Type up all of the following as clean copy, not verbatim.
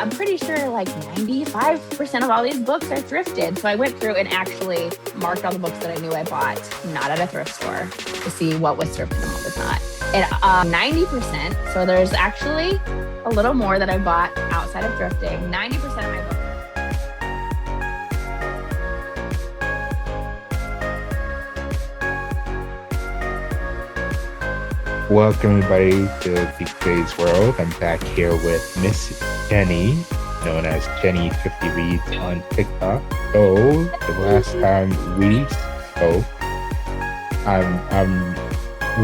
I'm pretty sure like 95% of all these books are thrifted. So I went through and actually marked all the books that I knew I bought, not at a thrift store, to see what was thrifted and what was not. And 90%, so there's actually a little more that I bought outside of thrifting. 90% of my books. Welcome everybody to the Today's World. I'm back here with Miss Jenni, known as Jenni 50 Reads on TikTok. So the last time we spoke, I'm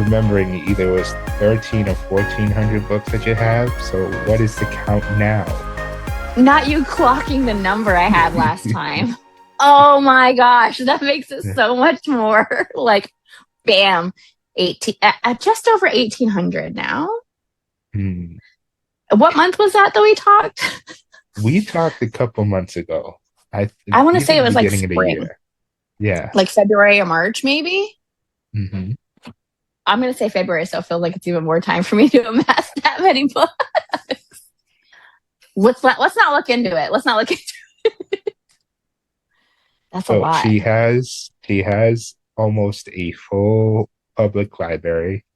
remembering either it was 13 or 1400 books that you have. So what is the count now? Not you clocking the number I had last time. Oh my gosh, that makes it so much more. Like, bam. 18 just over 1800 now. What month was that we talked? We talked a couple months ago. I want to say it was like spring. Yeah, like February or March maybe. Mm-hmm. I'm gonna say February, so it feels like it's even more time for me to amass that many books. Let's not look into it. Let's not look into it. That's a lot. She has almost a full public library.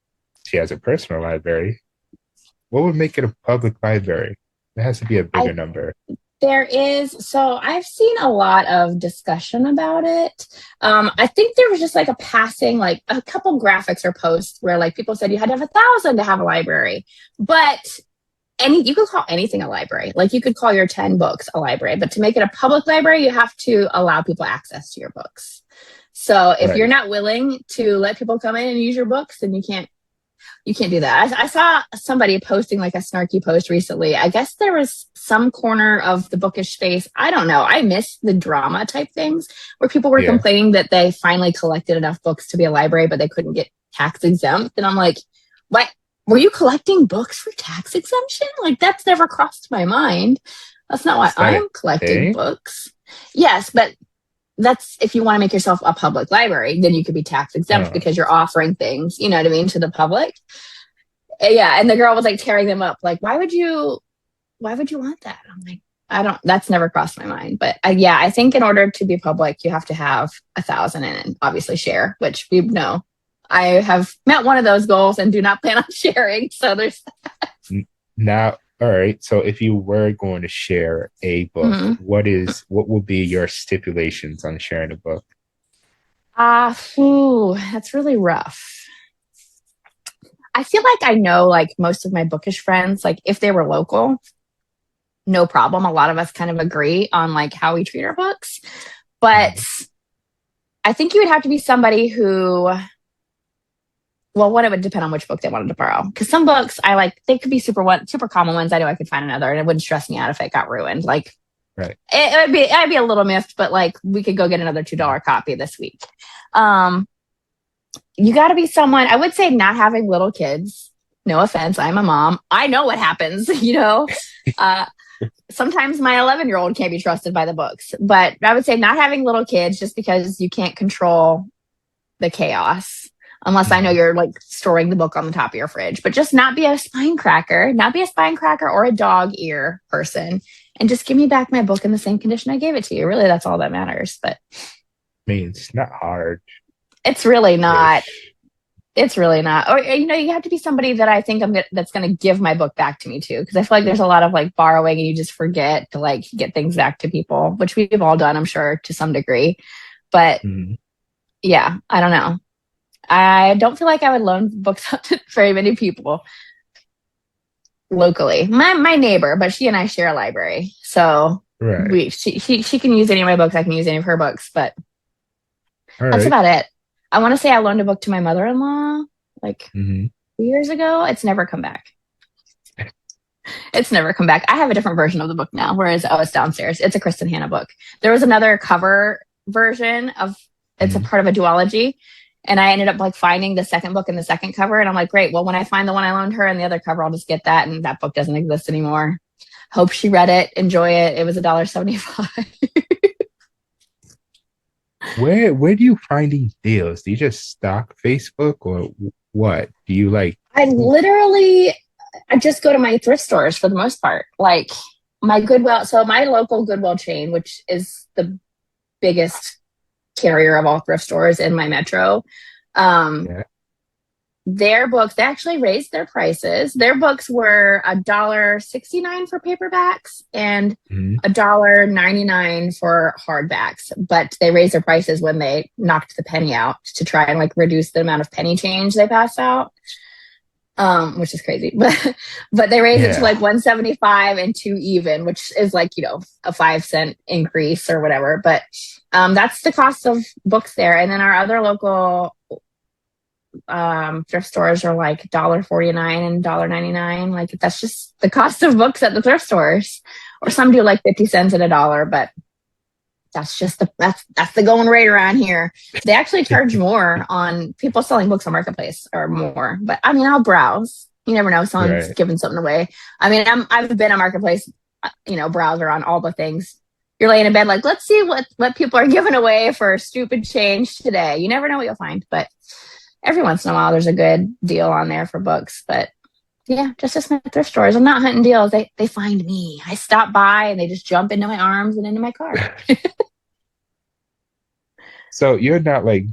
She has a personal library. What would make it a public library? It has to be a bigger number. There is. So I've seen a lot of discussion about it. I think there was just like a passing, like a couple graphics or posts where like people said you had to have 1,000 to have a library, but you could call anything a library. Like you could call your 10 books a library, but to make it a public library, you have to allow people access to your books. So if you're not willing to let people come in and use your books, then you can't do that. I saw somebody posting like a snarky post recently. I guess there was some corner of the bookish space. I don't know. I miss the drama type things where people were complaining that they finally collected enough books to be a library, but they couldn't get tax exempt. And I'm like, what? Were you collecting books for tax exemption? Like that's never crossed my mind. That's not why I'm collecting books. Yes, but that's if you want to make yourself a public library, then you could be tax exempt because you're offering things, you know what I mean, to the public. Yeah. And the girl was like tearing them up. Like, why would you want that? I'm like, that's never crossed my mind. But I think in order to be public, you have to have 1,000 and obviously share, which we know. I have met one of those goals and do not plan on sharing. So there's that. Now, all right. So if you were going to share a book, what will be your stipulations on sharing a book? That's really rough. I feel like I know like most of my bookish friends, like if they were local, no problem. A lot of us kind of agree on like how we treat our books. But I think you would have to be somebody who, well, one, it would depend on which book they wanted to borrow. Because some books they could be super common ones. I know I could find another and it wouldn't stress me out if it got ruined. Like, right. I'd be a little miffed, but like we could go get another $2 copy this week. You got to be someone, I would say not having little kids. No offense. I'm a mom. I know what happens, you know. Sometimes my 11-year-old can't be trusted by the books, but I would say not having little kids just because you can't control the chaos. Unless I know you're like storing the book on the top of your fridge, but just not be a spinecracker or a dog ear person, and just give me back my book in the same condition I gave it to you. Really, that's all that matters. But I mean, it's not hard. It's really not. It's really not. Or you have to be somebody that I think that's going to give my book back to me too, because I feel like there's a lot of like borrowing and you just forget to like get things back to people, which we've all done, I'm sure, to some degree. But yeah, I don't know. I don't feel like I would loan books out to very many people locally. My neighbor, but she and I share a library. So she can use any of my books. I can use any of her books, but that's about it. I want to say I loaned a book to my mother-in-law like 2 years ago. It's never come back. It's never come back. I have a different version of the book now, whereas it's downstairs. It's a Kristen Hanna book. There was another cover version of it's a part of a duology. And I ended up like finding the second book in the second cover. And I'm like, great. Well, when I find the one I loaned her and the other cover, I'll just get that. And that book doesn't exist anymore. Hope she read it. Enjoy it. It was $1.75. Where do you find these deals? Do you just stock Facebook or what? Do you like? I just go to my thrift stores for the most part. Like my Goodwill, so my local Goodwill chain, which is the biggest carrier of all thrift stores in my metro, um, Yeah. their books, they actually raised their prices. Their books were $1.69 for paperbacks and Hmm. $1.99 for hardbacks. But they raised their prices when they knocked the penny out to try and like reduce the amount of penny change they pass out. Which is crazy. But they raised it to Yeah. like 175 and two even, which is like, a 5 cent increase or whatever. But that's the cost of books there. And then our other local thrift stores are like $1.49 and $1.99. Like that's just the cost of books at the thrift stores. Or some do like 50 cents and a dollar, but that's just that's the going rate around here. They actually charge more on people selling books on Marketplace or more. But I mean, I'll browse. You never know, someone's Right. giving something away. I mean, I've been on Marketplace, browser on all the things. You're laying in bed like, let's see what people are giving away for stupid change today. You never know what you'll find, but every once in a while there's a good deal on there for books. But yeah, just my thrift stores. I'm not hunting deals. They find me. I stop by and they just jump into my arms and into my car. So you're not like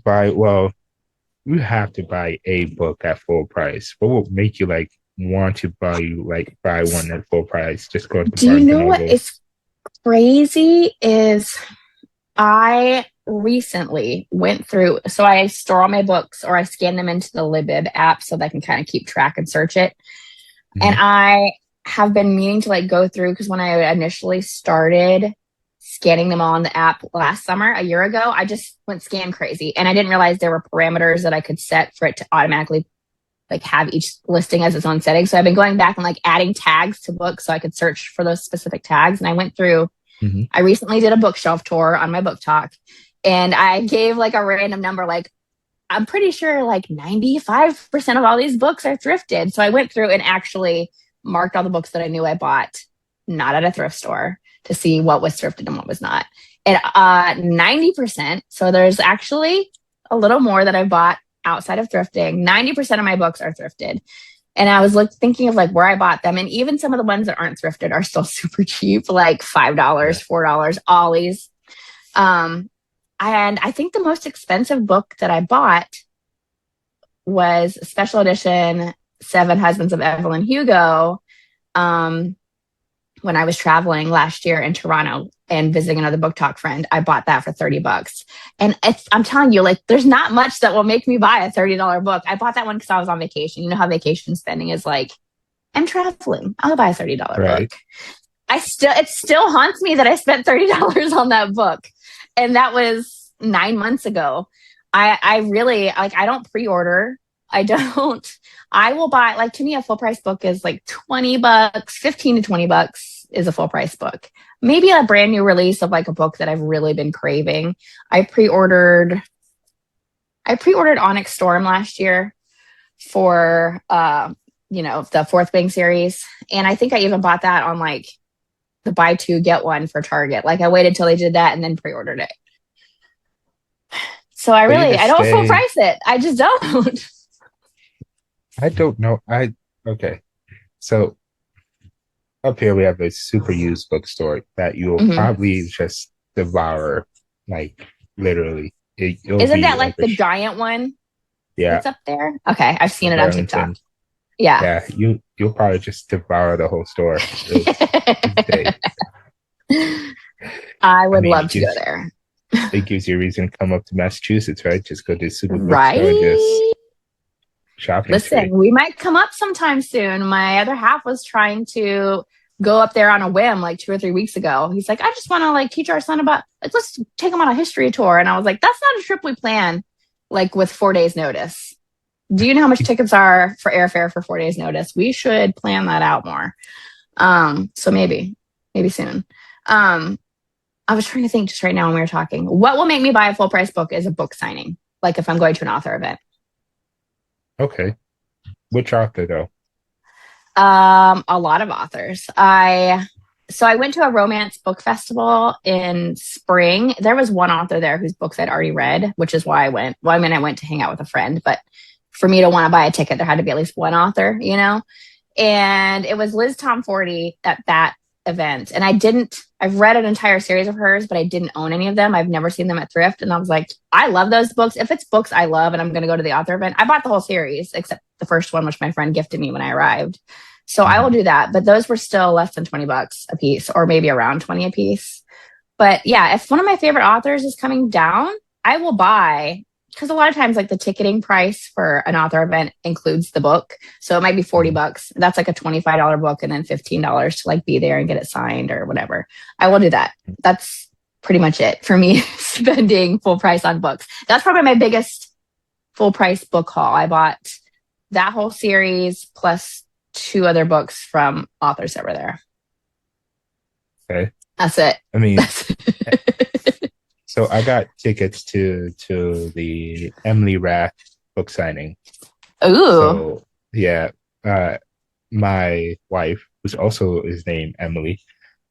you have to buy a book at full price. What will make you like want to buy one at full price? Just go to Do you Barnes and know what Noble. is crazy is I recently went through, so I store all my books or I scan them into the Libib app so that I can kind of keep track and search it. And Mhm. I have been meaning to like go through because when I initially started scanning them all on the app last summer, a year ago, I just went scan crazy. And I didn't realize there were parameters that I could set for it to automatically like have each listing as its own setting. So I've been going back and like adding tags to books so I could search for those specific tags. And I went through, Mhm. I recently did a bookshelf tour on my book talk and I gave like a random number, like I'm pretty sure like 95% of all these books are thrifted. So I went through and actually marked all the books that I knew I bought, not at a thrift store, to see what was thrifted and what was not. And 90%, so there's actually a little more that I bought outside of thrifting. 90% of my books are thrifted. And I was thinking of like where I bought them. And even some of the ones that aren't thrifted are still super cheap, like $5, Yeah. $4, Ollie's. And I think the most expensive book that I bought was special edition Seven Husbands of Evelyn Hugo. When I was traveling last year in Toronto and visiting another book talk friend, I bought that for $30. And I'm telling you, like, there's not much that will make me buy a $30 book. I bought that one because I was on vacation. You know how vacation spending is like, I'm traveling. I'll buy a $30 Right. book. It still haunts me that I spent $30 on that book. And that was 9 months ago. I really like, I don't pre-order. I will buy, like, to me, a full price book is like $20, 15 to $20 is a full price book. Maybe a brand new release of like a book that I've really been craving. I pre-ordered Onyx Storm last year for, the Fourth Wing series. And I think I even bought that on like the buy two, get one for Target. Like I waited till they did that and then pre-ordered it. So But you I just don't full stay. price it. I just don't. I don't know. Okay. So up here we have a super used bookstore that you'll Mhm. probably just devour, like literally. It'll Isn't be that like like the giant one yeah, that's up there? Okay, I've seen in it on TikTok. Burlington. Yeah. Yeah, you'll probably just devour the whole store. It's day. I I would mean, love to go there. it gives you a reason to come up to Massachusetts, right? Just go to the super bookstore and just Right? shopping Listen, spree. we might come up sometime soon. My other half was trying to go up there on a whim like 2 or 3 weeks ago. He's like, I just want to like teach our son about like let's take him on a history tour. And I was like, that's not a trip we plan like with 4 days notice. Do you know how much tickets are for airfare for 4 days notice? We should plan that out more. So maybe soon. I was trying to think just right now when we were talking, what will make me buy a full price book is a book signing. Like if I'm going to an author event. Okay. Which author though? A lot of authors. So I went to a romance book festival in spring. There was one author there whose books I'd already read, which is why I went. Well, I mean, I went to hang out with a friend, but for me to want to buy a ticket, there had to be at least one author, And it was Liz Tom Forty at that event. And I've read an entire series of hers, but I didn't own any of them. I've never seen them at Thrift. And I was like, I love those books. If it's books I love and I'm going to go to the author event, I bought the whole series except the first one, which my friend gifted me when I arrived. So I will do that. But those were still less than $20 a piece, or maybe around 20 a piece. But yeah, if one of my favorite authors is coming down, I will buy, because a lot of times like the ticketing price for an author event includes the book. So it might be $40. That's like a $25 book, and then $15 to like be there and get it signed or whatever. I will do that. That's pretty much it for me, spending full price on books. That's probably my biggest full price book haul. I bought that whole series plus 2 other books from authors that were there. Okay. That's it. I mean, so I got tickets to the Emily Rath book signing. Ooh. So yeah, my wife, who's also is named Emily,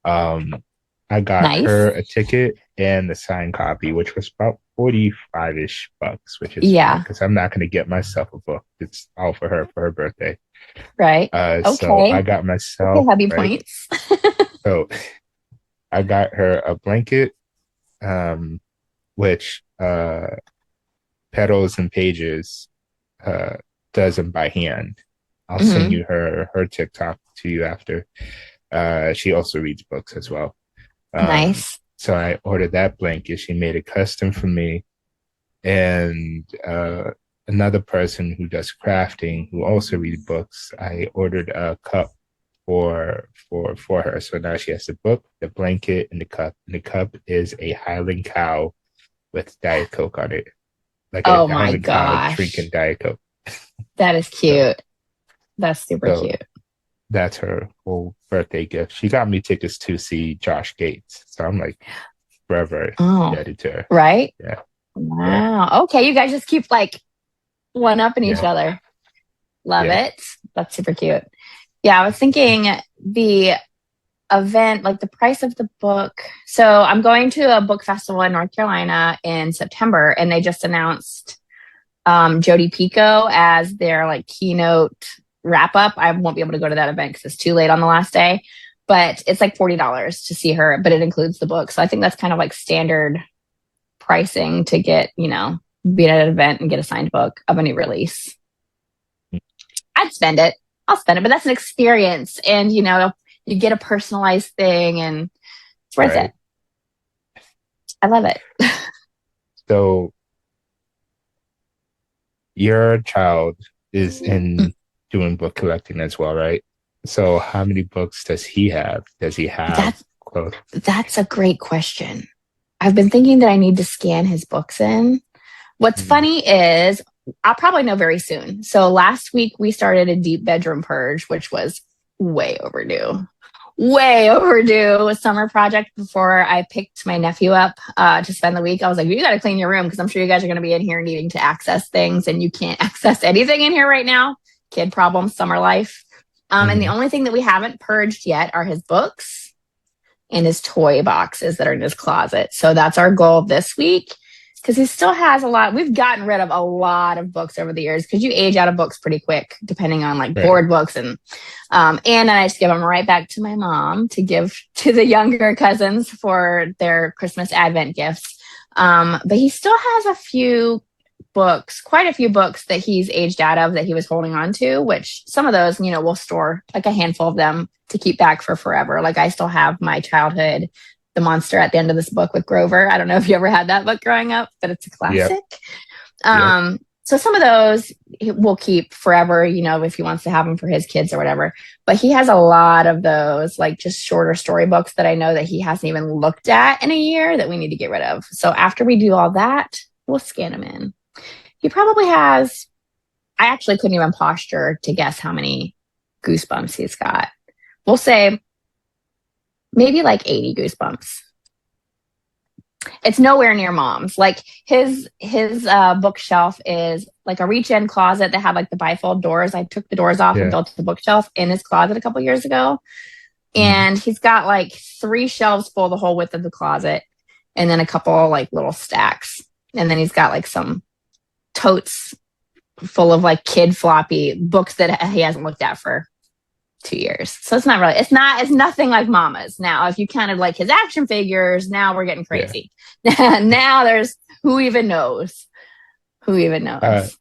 I got her a ticket and the signed copy, which was about 45-ish bucks, which is because I'm not going to get myself a book. It's all for her birthday. Right. Okay. So I got myself heavy points. So I got her a blanket, which Petals and Pages does them by hand. I'll send you her TikTok to you after. She also reads books as well. Nice. So I ordered that blanket. She made it custom for me. And another person who does crafting, who also reads books, I ordered a cup for her. So now she has the book, the blanket, and the cup. And the cup is a Highland cow with Diet Coke on it. Like a Highland cow drinking Diet Coke. That is cute. That's super cute. That's her whole birthday gift. She got me tickets to see Josh Gates. So I'm like forever indebted to her. Right? Yeah. Wow. Yeah. Okay, you guys just keep like one-upping each other. Love it. That's super cute. Yeah, I was thinking the event, like the price of the book. So I'm going to a book festival in North Carolina in September, and they just announced Jodi Picoult as their like keynote wrap up. I won't be able to go to that event because it's too late on the last day, but it's like $40 to see her, but it includes the book. So I think that's kind of like standard pricing to get, be at an event and get a signed book of a new release. I'll spend it, but that's an experience. And, you get a personalized thing and it's worth it. I love it. So your child is in doing book collecting as well, right? So how many books does he have? Does he have? That's a great question. I've been thinking that I need to scan his books in. What's funny is I'll probably know very soon. So last week we started a deep bedroom purge, which was way overdue. A summer project before I picked my nephew up to spend the week. I was like, you got to clean your room because I'm sure you guys are going to be in here needing to access things and you can't access anything in here right now. Kid problems, summer life. And the only thing that we haven't purged yet are his books and his toy boxes that are in his closet. So that's our goal this week because he still has a lot. We've gotten rid of a lot of books over the years because you age out of books pretty quick, depending on like board books. And I just give them right back to my mom to give to the younger cousins for their Christmas Advent gifts. But he still has quite a few books that he's aged out of that he was holding on to, which some of those, we'll store like a handful of them to keep back for forever. Like I still have my childhood, The Monster at the End of This Book with Grover. I don't know if you ever had that book growing up, but it's a classic. Yep. So some of those we'll keep forever, if he wants to have them for his kids or whatever. But he has a lot of those, like just shorter storybooks that I know that he hasn't even looked at in a year that we need to get rid of. So after we do all that, we'll scan them in. He probably has, I actually couldn't even posture to guess how many Goosebumps he's got. We'll say maybe like 80 Goosebumps. It's nowhere near Mom's. Like his bookshelf is like a reach-in closet that had like the bifold doors. I took the doors off and built the bookshelf in his closet a couple years ago. And he's got like 3 shelves full the whole width of the closet and then a couple like little stacks. And then he's got like some totes full of like kid floppy books that he hasn't looked at for 2 years. So it's nothing like Mama's. Now, if you counted like his action figures, now we're getting crazy. Yeah. Now there's who even knows? Who even knows?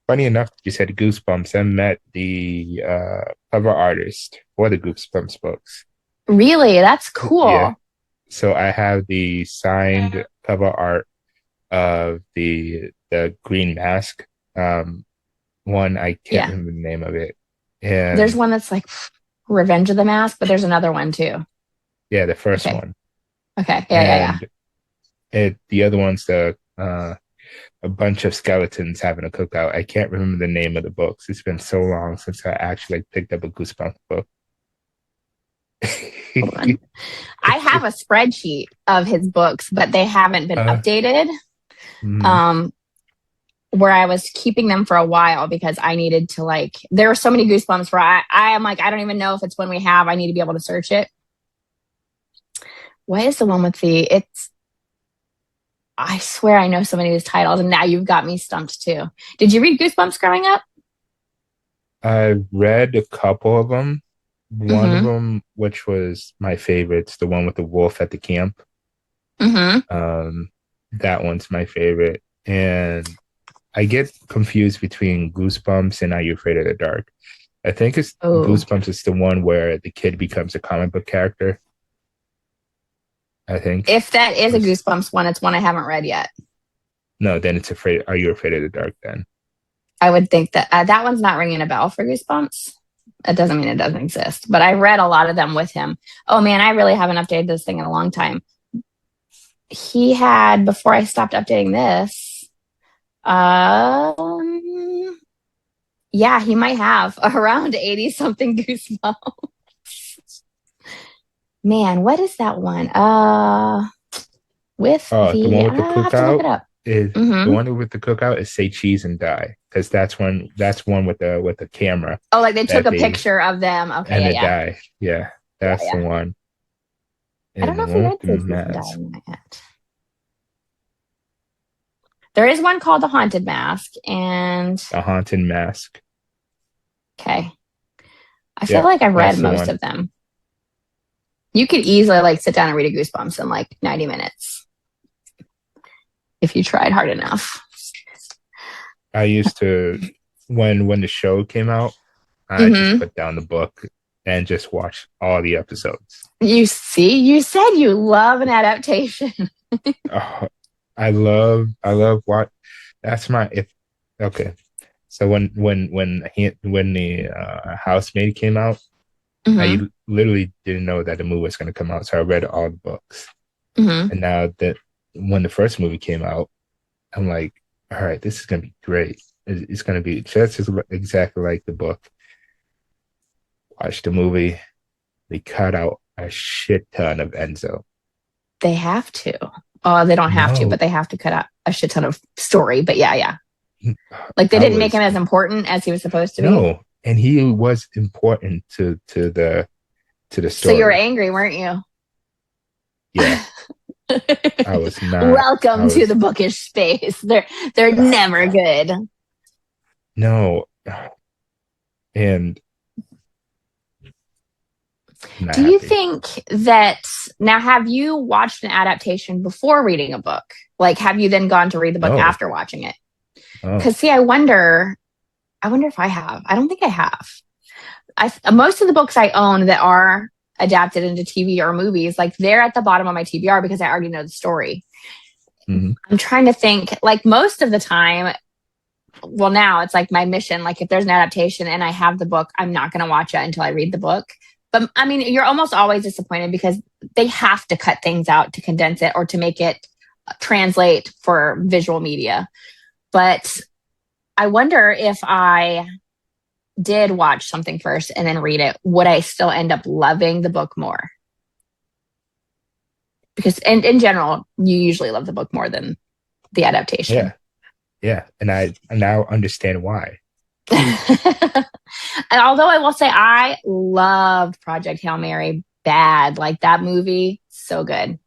Funny enough, you said Goosebumps. I met the cover artist for the Goosebumps books. Really? That's cool. Yeah. So I have the signed cover art of the Green Mask. One, I can't remember the name of it. And there's one that's like Revenge of the Mask, but there's another one too. Yeah, the first one. Okay. Yeah. The other one's a bunch of skeletons having a cookout. I can't remember the name of the books. It's been so long since I actually picked up a Goosebumps book. Hold on. I have a spreadsheet of his books, but they haven't been updated. Where I was keeping them for a while because I needed to there were so many Goosebumps where I am like, I don't even know if it's one we have. I need to be able to search it. What is the one with I swear I know so many of these titles, and now you've got me stumped too. Did you read Goosebumps growing up? I read a couple of them. One of them, which was my favorite, the one with the wolf at the camp. That one's my favorite. And I get confused between Goosebumps and Are You Afraid of the Dark? I think Goosebumps is the one where the kid becomes a comic book character. I think. If that is a Goosebumps one, it's one I haven't read yet. No, then it's Are You Afraid of the Dark then? I would think that that one's not ringing a bell for Goosebumps. It doesn't mean it doesn't exist. But I read a lot of them with him. Oh man, I really haven't updated this thing in a long time. He had, before I stopped updating this, yeah, he might have around 80 something Goosebumps. Man, what is that one? With the one with the cookout is the one with the cookout is Say Cheese and Die, because that's one with the camera. Oh, like they took a picture of them. Okay, and they die. Yeah, that's the one. I don't know if we read Say Cheese and Die yet. There is one called The Haunted Mask and The Haunted Mask. Okay, I feel like I've read most of them. You could easily sit down and read a Goosebumps in 90 minutes if you tried hard enough. I used to, when the show came out, I just put down the book and just watch all the episodes. You see, you said you love an adaptation. I love what that's my okay. So when the Housemaid came out, I literally didn't know that the movie was going to come out, so I read all the books. And now that when the first movie came out, I'm like, all right, this is going to be great. It's going to be just exactly like the book. Watch the movie. They cut out a shit ton of Enzo. They have to. Oh, they don't have to, but they have to cut out a shit ton of story. But yeah. They didn't make him as important as he was supposed to be. No, and he was important to the story. So you were angry, weren't you? Yeah. I was not. Welcome to the bookish space. They're never good. No. And do you think that now, have you watched an adaptation before reading a book? Have you then gone to read the book after watching it? Because see, I wonder if I have. I don't think I have. Most of the books I own that are adapted into TV or movies, they're at the bottom of my TBR because I already know the story. I'm trying to think, most of the time, well, now it's my mission, if there's an adaptation and I have the book, I'm not going to watch it until I read the book. But I mean, you're almost always disappointed because they have to cut things out to condense it or to make it translate for visual media. But I wonder if I did watch something first and then read it, would I still end up loving the book more? Because in general, you usually love the book more than the adaptation. Yeah. And I now understand why. And although I will say I loved Project Hail Mary bad, that movie, so good.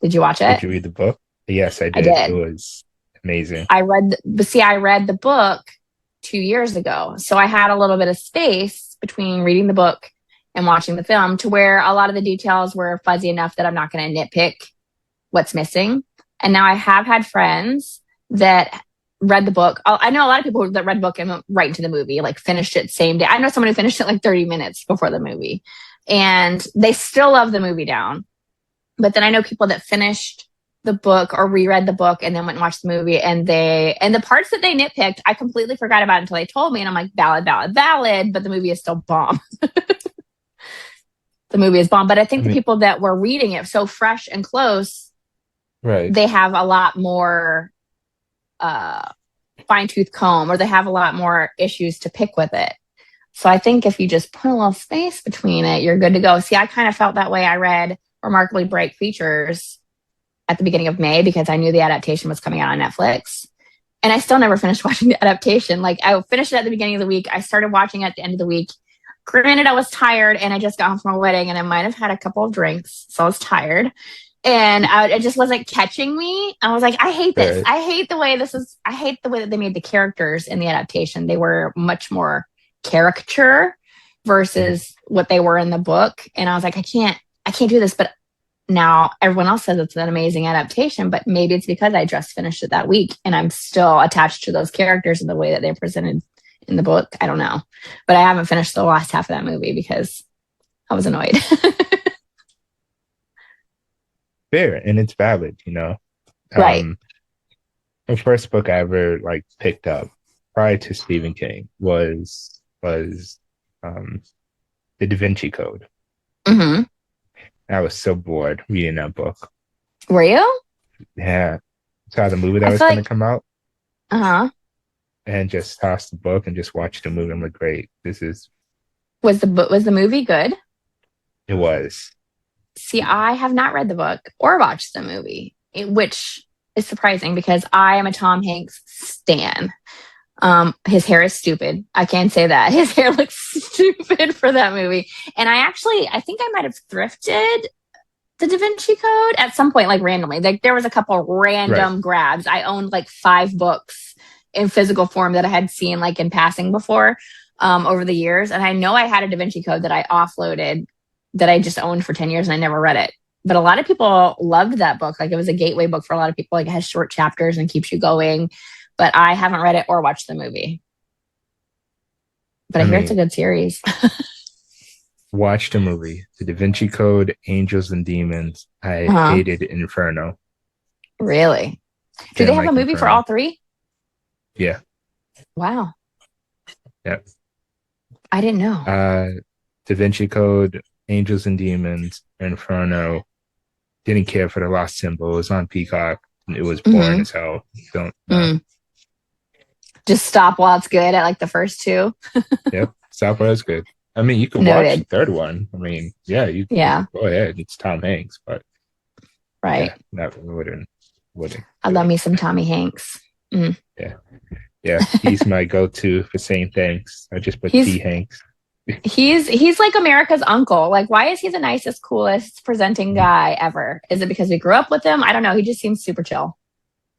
Did you watch it? Did you read the book? Yes, I did. It was amazing. I read the book 2 years ago, so I had a little bit of space between reading the book and watching the film, to where a lot of the details were fuzzy enough that I'm not going to nitpick what's missing. And now I have had friends that read the book. I know a lot of people that read the book and went right into the movie, like finished it same day. I know someone who finished it like 30 minutes before the movie, and they still love the movie down. But then I know people that finished the book or reread the book and then went and watched the movie, and the parts that they nitpicked, I completely forgot about until they told me, and I'm like, valid, but the movie is still bomb. The movie is bomb. But I think the people that were reading it so fresh and close, right, they have a lot more fine-tooth comb, or they have a lot more issues to pick with it. So I think if you just put a little space between it, you're good to go. See, I kind of felt that way. I read Remarkably Bright Features at the beginning of May because I knew the adaptation was coming out on Netflix. And I still never finished watching the adaptation. Like, I finished it at the beginning of the week. I started watching it at the end of the week. Granted, I was tired and I just got home from a wedding and I might have had a couple of drinks. So I was tired. And it just wasn't catching me. I was like, I hate this. Right. I hate the way that they made the characters in the adaptation. They were much more caricature versus what they were in the book. And I was like, I can't do this. But now everyone else says it's an amazing adaptation, but maybe it's because I just finished it that week and I'm still attached to those characters in the way that they're presented in the book. I don't know. But I haven't finished the last half of that movie because I was annoyed. Fair, and it's valid, you know. Right. The first book I ever like picked up prior to Stephen King was The Da Vinci Code. Mm-hmm. I was so bored reading that book. Were you? Yeah. Saw the movie that was going to come out. Uh-huh. And just tossed the book and just watched the movie. I'm like, great, this is... Was the movie good? It was. See, I have not read the book or watched the movie, which is surprising because I am a Tom Hanks stan. His hair is stupid. I can't say that. His hair looks stupid for that movie. And I think I might have thrifted the Da Vinci Code at some point, like randomly. Like, there was a couple random grabs. I owned like 5 books in physical form that I had seen like in passing before over the years. And I know I had a Da Vinci Code that I offloaded that I just owned for 10 years and I never read it. But a lot of people loved that book. Like, it was a gateway book for a lot of people. Like, it has short chapters and keeps you going. But I haven't read it or watched the movie. But I hear it's a good series. Watch the movie. The Da Vinci Code, Angels and Demons. I hated Inferno. Really? Do they have a movie for all 3? Yeah. Wow. Yep. I didn't know. Da Vinci Code, Angels and Demons, Inferno. Didn't care for the Lost Symbol. It was on Peacock. It was boring as hell. Just stop while it's good at like the first 2. Yep. Stop while it's good. I mean, you can watch the third one. I mean, you go ahead. It's Tom Hanks, but wouldn't. I love me some Tommy Hanks. Mm. Yeah. He's my go-to for saying thanks. I just put T Hanks. He's like America's uncle. Like, why is he the nicest, coolest presenting guy ever? Is it because we grew up with him? I don't know. He just seems super chill.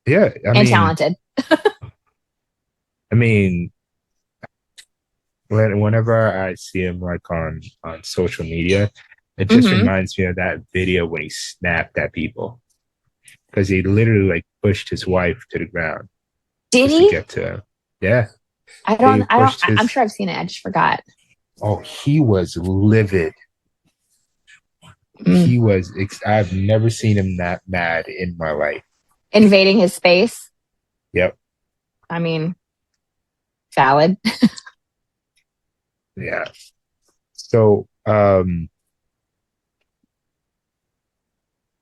Yeah, and talented. I mean, whenever I see him like on social media, it just reminds me of that video when he snapped at people because he literally like pushed his wife to the ground. Did he? To get to him. Yeah. I'm sure I've seen it. I just forgot. Oh, he was livid. He was. I've never seen him that mad in my life. Invading his space. Yep. I mean, valid. Yeah. So,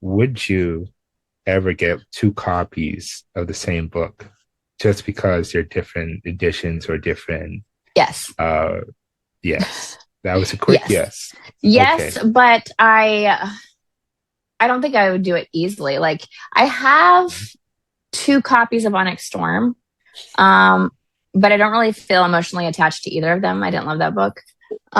would you ever get 2 copies of the same book just because they're different editions or different? Yes. Yes. That was a quick yes. Yes, okay. But I don't think I would do it easily. Like, I have 2 copies of Onyx Storm, but I don't really feel emotionally attached to either of them. I didn't love that book. But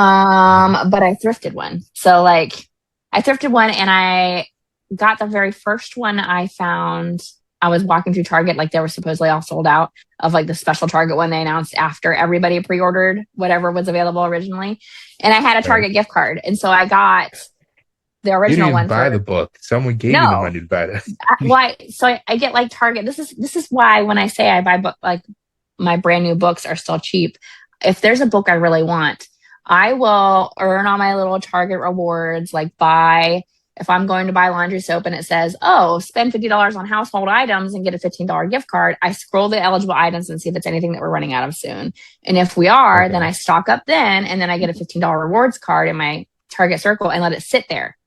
I thrifted one. So, like, I thrifted one and I got the very first one I found I was walking through Target, like they were supposedly all sold out of like the special Target one they announced after everybody pre-ordered whatever was available originally. And I had a Target gift card. And so I got the You original didn't even one buy for the book. Someone gave you the no. money to buy that. Why? So I get like Target. This is why when I say I buy book, like my brand new books are still cheap. If there's a book I really want, I will earn on my little Target rewards, like buy, if I'm going to buy laundry soap and it says, oh, spend $50 on household items and get a $15 gift card, I scroll the eligible items and see if it's anything that we're running out of soon. And if we are, then I stock up then, and then I get a $15 rewards card in my Target circle and let it sit there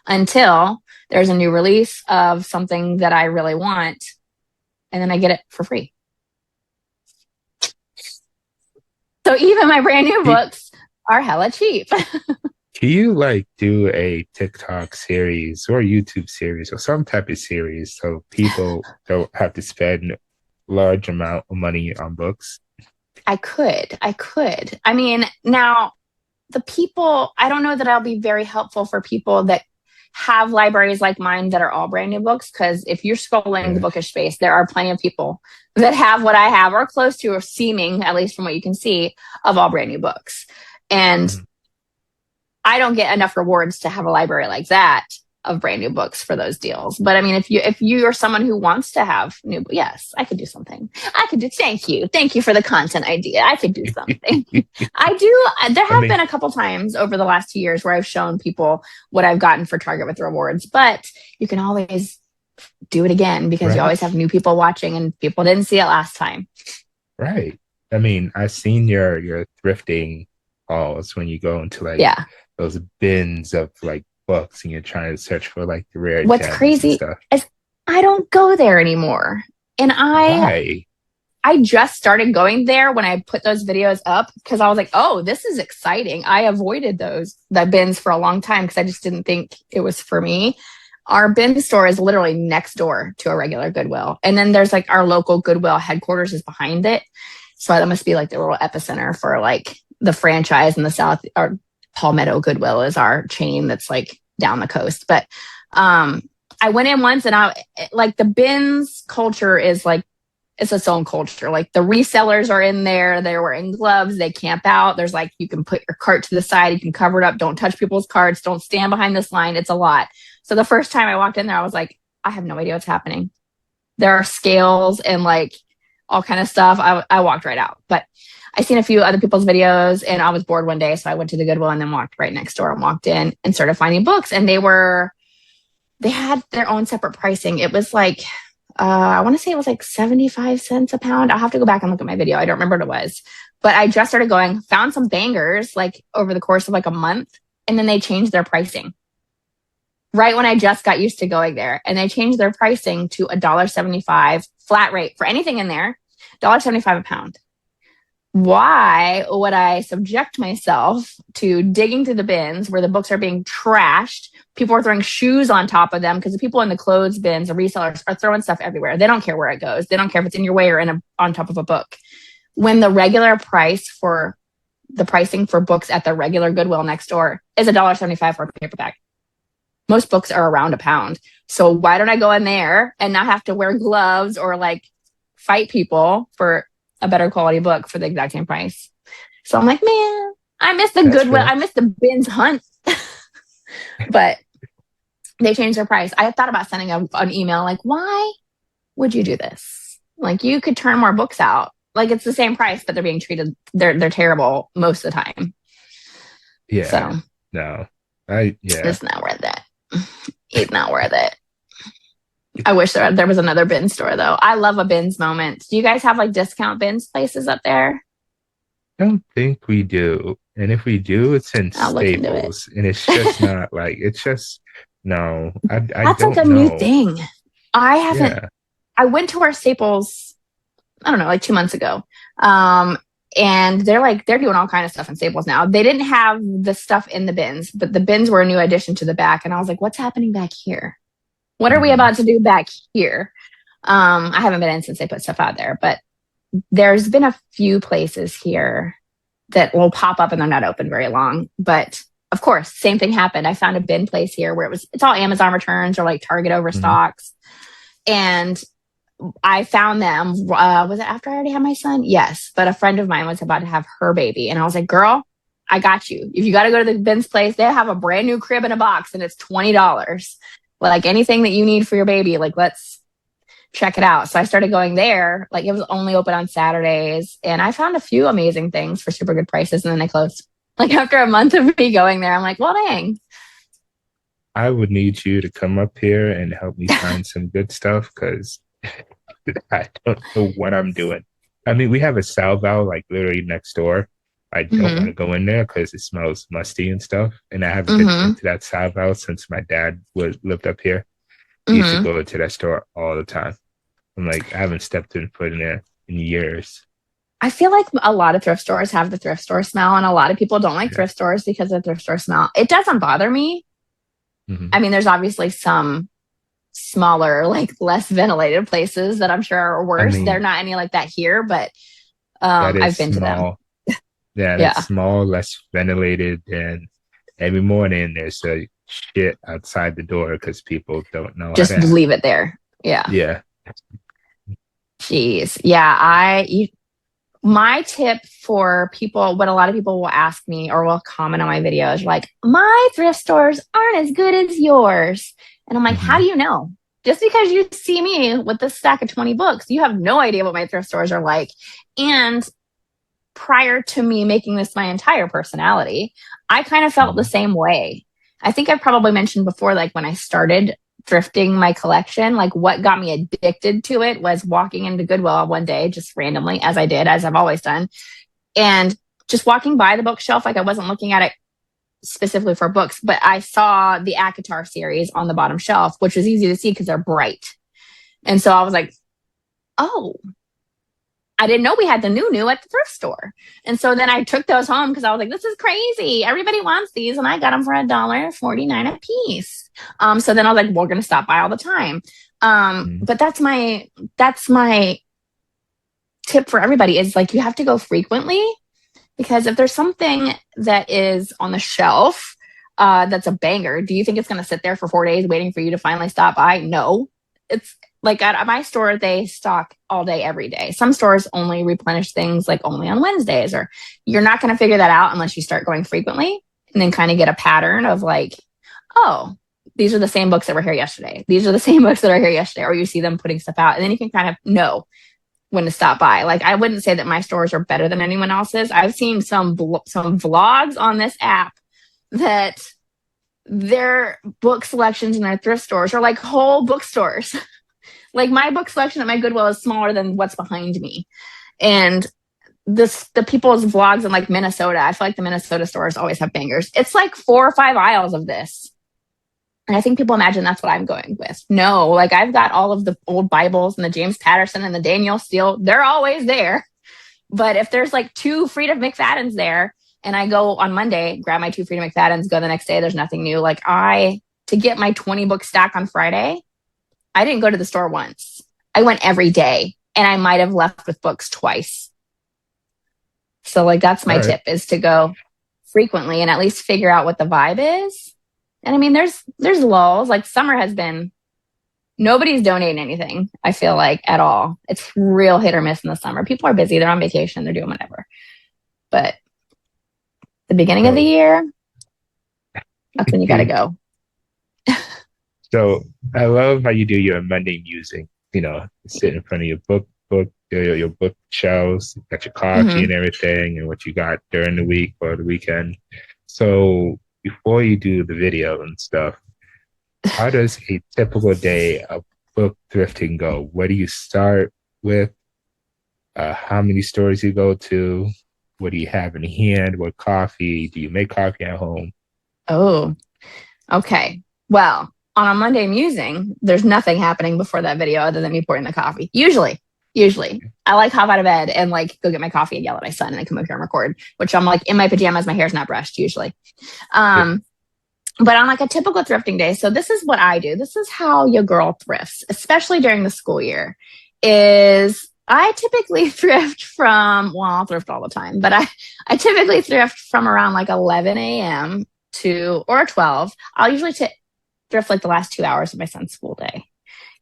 until there's a new release of something that I really want. And then I get it for free. So even my brand new books are hella cheap. Can you like do a TikTok series or YouTube series or some type of series so people don't have to spend large amount of money on books? I could. I mean, now the people, I don't know that I'll be very helpful for people that have libraries like mine that are all brand new books. Because if you're scrolling the bookish space, there are plenty of people that have what I have or close to or seeming, at least from what you can see, of all brand new books. And I don't get enough rewards to have a library like that of brand new books for those deals. But I mean, if you are someone who wants to have new, yes, I could do something. I could do. Thank you for the content idea. I could do something. I do. There have been a couple times over the last 2 years where I've shown people what I've gotten for Target with rewards, but you can always do it again because you always have new people watching and people didn't see it last time. Right. I mean, I've seen your thrifting hauls when you go into like those bins of like books and you're trying to search for like the rare what's gems crazy and stuff. is I don't go there anymore. And I just started going there when I put those videos up because I was like, oh, this is exciting. I avoided the bins for a long time because I just didn't think it was for me. Our bin store is literally next door to a regular Goodwill. And then there's like our local Goodwill headquarters is behind it. So that must be like the little epicenter for like the franchise in the South. Or Palmetto Goodwill is our chain that's like down the coast. But I went in once and I like the bins culture is like, it's its own culture. Like the resellers are in there. They're wearing gloves. They camp out. There's like, you can put your cart to the side. You can cover it up. Don't touch people's carts. Don't stand behind this line. It's a lot. So the first time I walked in there, I was like, I have no idea what's happening. There are scales and like all kind of stuff. I walked right out, but I seen a few other people's videos and I was bored one day. So I went to the Goodwill and then walked right next door and walked in and started finding books. And they had their own separate pricing. It was like, I want to say it was like 75 cents a pound. I'll have to go back and look at my video. I don't remember what it was, but I just started going, found some bangers like over the course of like a month. And then they changed their pricing right when I just got used to going there. And they changed their pricing to $1.75 flat rate for anything in there, $1.75 a pound. Why would I subject myself to digging through the bins where the books are being trashed? People are throwing shoes on top of them because the people in the clothes bins, the resellers, are throwing stuff everywhere. They don't care where it goes. They don't care if it's in your way or on top of a book. When the regular price for the pricing for books at the regular Goodwill next door is $1.75 for a paperback. Most books are around a pound. So why don't I go in there and not have to wear gloves or like fight people for a better quality book for the exact same price? So I'm like, man, I miss the Goodwill. I miss the bins hunt. But they changed their price. I thought about sending an email like, why would you do this? Like, you could turn more books out. Like, it's the same price, but they're being treated, they're terrible most of the time. Yeah. So no. It's not worth it. It's not worth it. I wish there was another bin store though. I love a bins moment. Do you guys have like discount bins places up there? I don't think we do. And if we do, it's in Staples. And it's just not like, it's just, no. I That's don't like a know. new thing. I haven't, I went to our Staples, I don't know, like 2 months ago. And they're doing all kind of stuff in Staples now. They didn't have the stuff in the bins, but the bins were a new addition to the back. And I was like, what's happening back here? What are we about to do back here? I haven't been in since they put stuff out there, but there's been a few places here that will pop up and they're not open very long. But of course, same thing happened. I found a bin place here where it's all Amazon returns or like Target overstocks. And I found them. Was it after I already had my son? Yes. But a friend of mine was about to have her baby. And I was like, girl, I got you. If you got to go to the Ben's place, they have a brand new crib in a box and it's $20. Like anything that you need for your baby, like let's check it out. So I started going there. Like it was only open on Saturdays. And I found a few amazing things for super good prices. And then they closed. Like after a month of me going there, I'm like, well, dang. I would need you to come up here and help me find some good stuff because I don't know what I'm doing. I mean, we have a salvo like literally next door. I don't want to go in there because it smells musty and stuff. And I haven't been into that salvo since my dad lived up here. He used to go to that store all the time. I'm like, I haven't stepped in foot in there in years. I feel like a lot of thrift stores have the thrift store smell, and a lot of people don't like thrift stores because of the thrift store smell. It doesn't bother me. I mean, there's obviously some smaller, like less ventilated places that I'm sure are worse. I mean, they're not any like that here, but I've been small. to them. Yeah, that's small, less ventilated, and every morning there's a shit outside the door because people don't know. Just leave it there. Yeah. Yeah. Jeez. Yeah. My tip for people, what a lot of people will ask me or will comment on my videos, like, my thrift stores aren't as good as yours. And I'm like, how do you know? Just because you see me with this stack of 20 books, you have no idea what my thrift stores are like. And prior to me making this my entire personality, I kind of felt the same way. I think I've probably mentioned before, like when I started thrifting my collection, like what got me addicted to it was walking into Goodwill one day, just randomly, as I've always done. And just walking by the bookshelf, like I wasn't looking at it specifically for books, but I saw the ACOTAR series on the bottom shelf, which was easy to see because they're bright. And so I was like, oh, I didn't know we had the new at the thrift store. And so then I took those home because I was like, this is crazy. Everybody wants these. And I got them for $1.49 a piece. So then I was like, we're going to stop by all the time. But that's my tip for everybody is like, you have to go frequently, because if there's something that is on the shelf that's a banger, do you think it's going to sit there for 4 days waiting for you to finally stop by? No. It's like at my store, they stock all day, every day. Some stores only replenish things like only on Wednesdays, or you're not going to figure that out unless you start going frequently and then kind of get a pattern of like, oh, these are the same books that were here yesterday. These are the same books that are here yesterday, or you see them putting stuff out, and then you can kind of know when to stop by. Like, I wouldn't say that my stores are better than anyone else's. I've seen some vlogs on this app that their book selections in their thrift stores are like whole bookstores. Like my book selection at my Goodwill is smaller than what's behind me. And the people's vlogs in like Minnesota, I feel like the Minnesota stores always have bangers. It's like 4 or 5 aisles of this. And I think people imagine that's what I'm going with. No, like I've got all of the old Bibles and the James Patterson and the Daniel Steele. They're always there. But if there's like 2 Frida McFadden's there, and I go on Monday, grab my 2 Frida McFadden's, go the next day, there's nothing new. Like to get my 20 book stack on Friday, I didn't go to the store once. I went every day, and I might have left with books twice. So like that's my tip, is to go frequently and at least figure out what the vibe is. And I mean, there's lulls. Like summer has been, nobody's donating anything, I feel like, at all. It's real hit or miss in the summer. People are busy. They're on vacation. They're doing whatever. But the beginning of the year, that's when you got to go. So I love how you do your Monday musing. You know, sit in front of your bookshelves, got your coffee and everything, and what you got during the week or the weekend. So before you do the video and stuff, how does a typical day of book thrifting go? Where do you start with? How many stores you go to? What do you have in hand? What coffee? Do you make coffee at home? Oh, okay. Well, on a Monday musing, there's nothing happening before that video other than me pouring the coffee. Usually. I like hop out of bed and like go get my coffee and yell at my son and then come up here and record, which I'm like in my pajamas, my hair's not brushed usually. But on like a typical thrifting day, so this is what I do. This is how your girl thrifts, especially during the school year, is I typically thrift from, well, I'll thrift all the time, but I typically thrift from around like 11 a.m. or 12. I'll usually thrift like the last 2 hours of my son's school day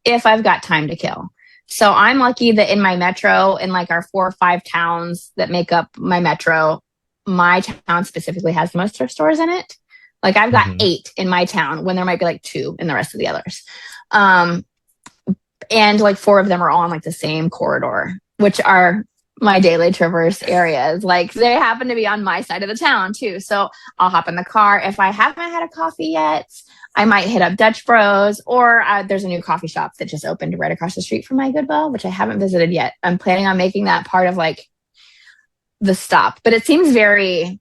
if I've got time to kill. So I'm lucky that in my metro, in like our 4 or 5 towns that make up my metro, my town specifically has the most thrift stores in it. Like I've got Hmm. 8 in my town when there might be like 2 in the rest of the others. Um, and like 4 of them are all on like the same corridor, which are my daily traverse areas. Like they happen to be on my side of the town too. So I'll hop in the car. If I haven't had a coffee yet, I might hit up Dutch Bros, or there's a new coffee shop that just opened right across the street from my Goodwill, which I haven't visited yet. I'm planning on making that part of like the stop, but it seems very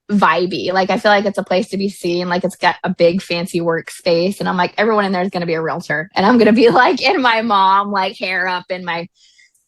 vibey. Like I feel like it's a place to be seen. Like it's got a big fancy workspace, and I'm like everyone in there is going to be a realtor, and I'm going to be like in my mom like hair up in my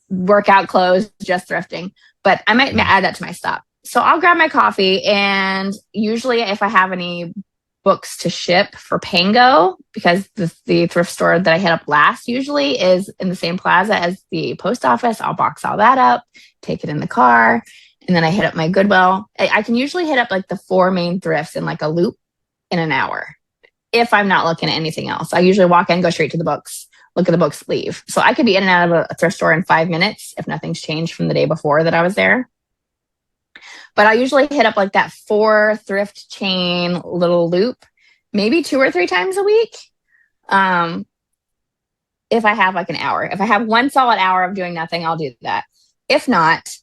workout clothes, just thrifting. But I might add that to my stop. So I'll grab my coffee, and usually if I have any books to ship for Pango, because the thrift store that I hit up last usually is in the same plaza as the post office, I'll box all that up, take it in the car, and then I hit up my Goodwill. I can usually hit up like the 4 main thrifts in like a loop in an hour if I'm not looking at anything else. I usually walk in, go straight to the books, look at the books, leave. So I could be in and out of a thrift store in 5 minutes if nothing's changed from the day before that I was there. But I usually hit up like that 4 thrift chain little loop, maybe 2 or 3 times a week. If I have like an hour, if I have one solid hour of doing nothing, I'll do that. If not,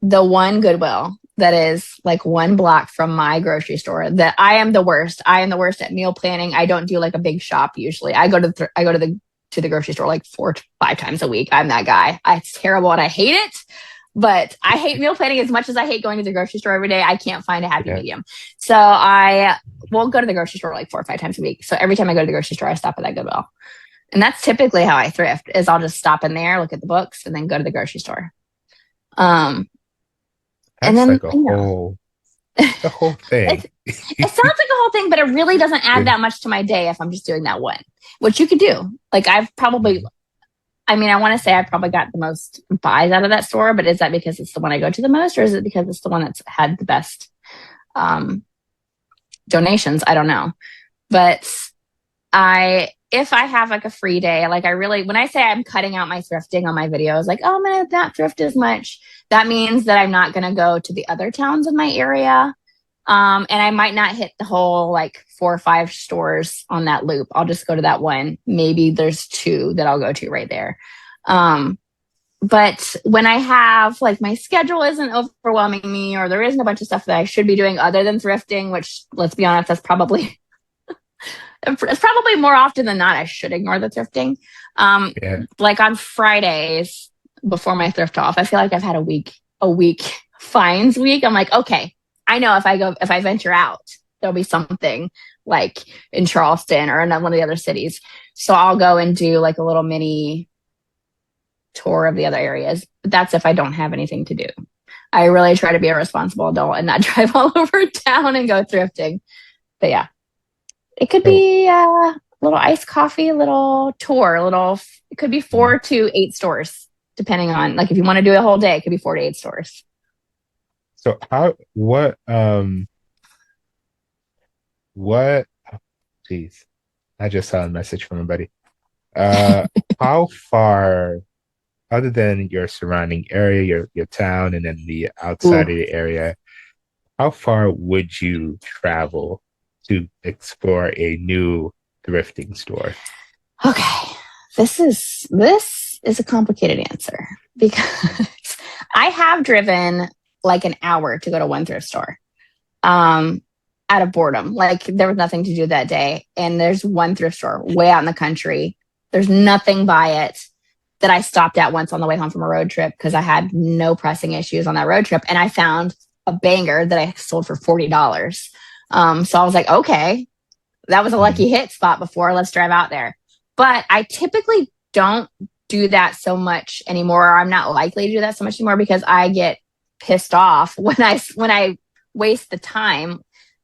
the one Goodwill that is like 1 block from my grocery store, that I am the worst. I am the worst at meal planning. I don't do like a big shop usually. I go to the grocery store like 4 to 5 times a week. I'm that guy. It's terrible and I hate it. But I hate meal planning as much as I hate going to the grocery store every day. I can't find a happy medium. So I will go to the grocery store like 4 or 5 times a week. So every time I go to the grocery store, I stop at that Goodwill. And that's typically how I thrift, is I'll just stop in there, look at the books, and then go to the grocery store. That's And then like the whole thing. it sounds like a whole thing, but it really doesn't add that much to my day if I'm just doing that one, which you could do. Like I want to say I probably got the most buys out of that store, but is that because it's the one I go to the most, or is it because it's the one that's had the best donations? I don't know. But if I have like a free day, like when I say I'm cutting out my thrifting on my videos, like, oh, I'm going to not thrift as much, that means that I'm not going to go to the other towns in my area. And I might not hit the whole like 4 or 5 stores on that loop. I'll just go to that one. Maybe there's 2 that I'll go to right there. But when I have like my schedule isn't overwhelming me, or there isn't a bunch of stuff that I should be doing other than thrifting, which let's be honest, that's probably it's probably more often than not I should ignore the thrifting. Like on Fridays before my thrift off, I feel like I've had a week finds week. I'm like, okay, I know if I venture out, there'll be something like in Charleston or in one of the other cities. So I'll go and do like a little mini tour of the other areas. But that's if I don't have anything to do. I really try to be a responsible adult and not drive all over town and go thrifting. But yeah, it could be a little iced coffee, a little tour, it could be 4 to 8 stores, depending on, like, if you want to do a whole day, it could be 4 to 8 stores. So geez, I just saw a message from a buddy. How far, other than your surrounding area, your town, and then the outside of the area, how far would you travel to explore a new thrifting store? Okay, this is a complicated answer because I have driven like an hour to go to one thrift store out of boredom. Like there was nothing to do that day, and there's one thrift store way out in the country. There's nothing by it that I stopped at once on the way home from a road trip because I had no pressing issues on that road trip, and I found a banger that I sold for $40. So I was like, okay, that was a lucky hit spot before. Let's drive out there. But I typically don't do that so much anymore. I'm not likely to do that so much anymore because I get pissed off when I waste the time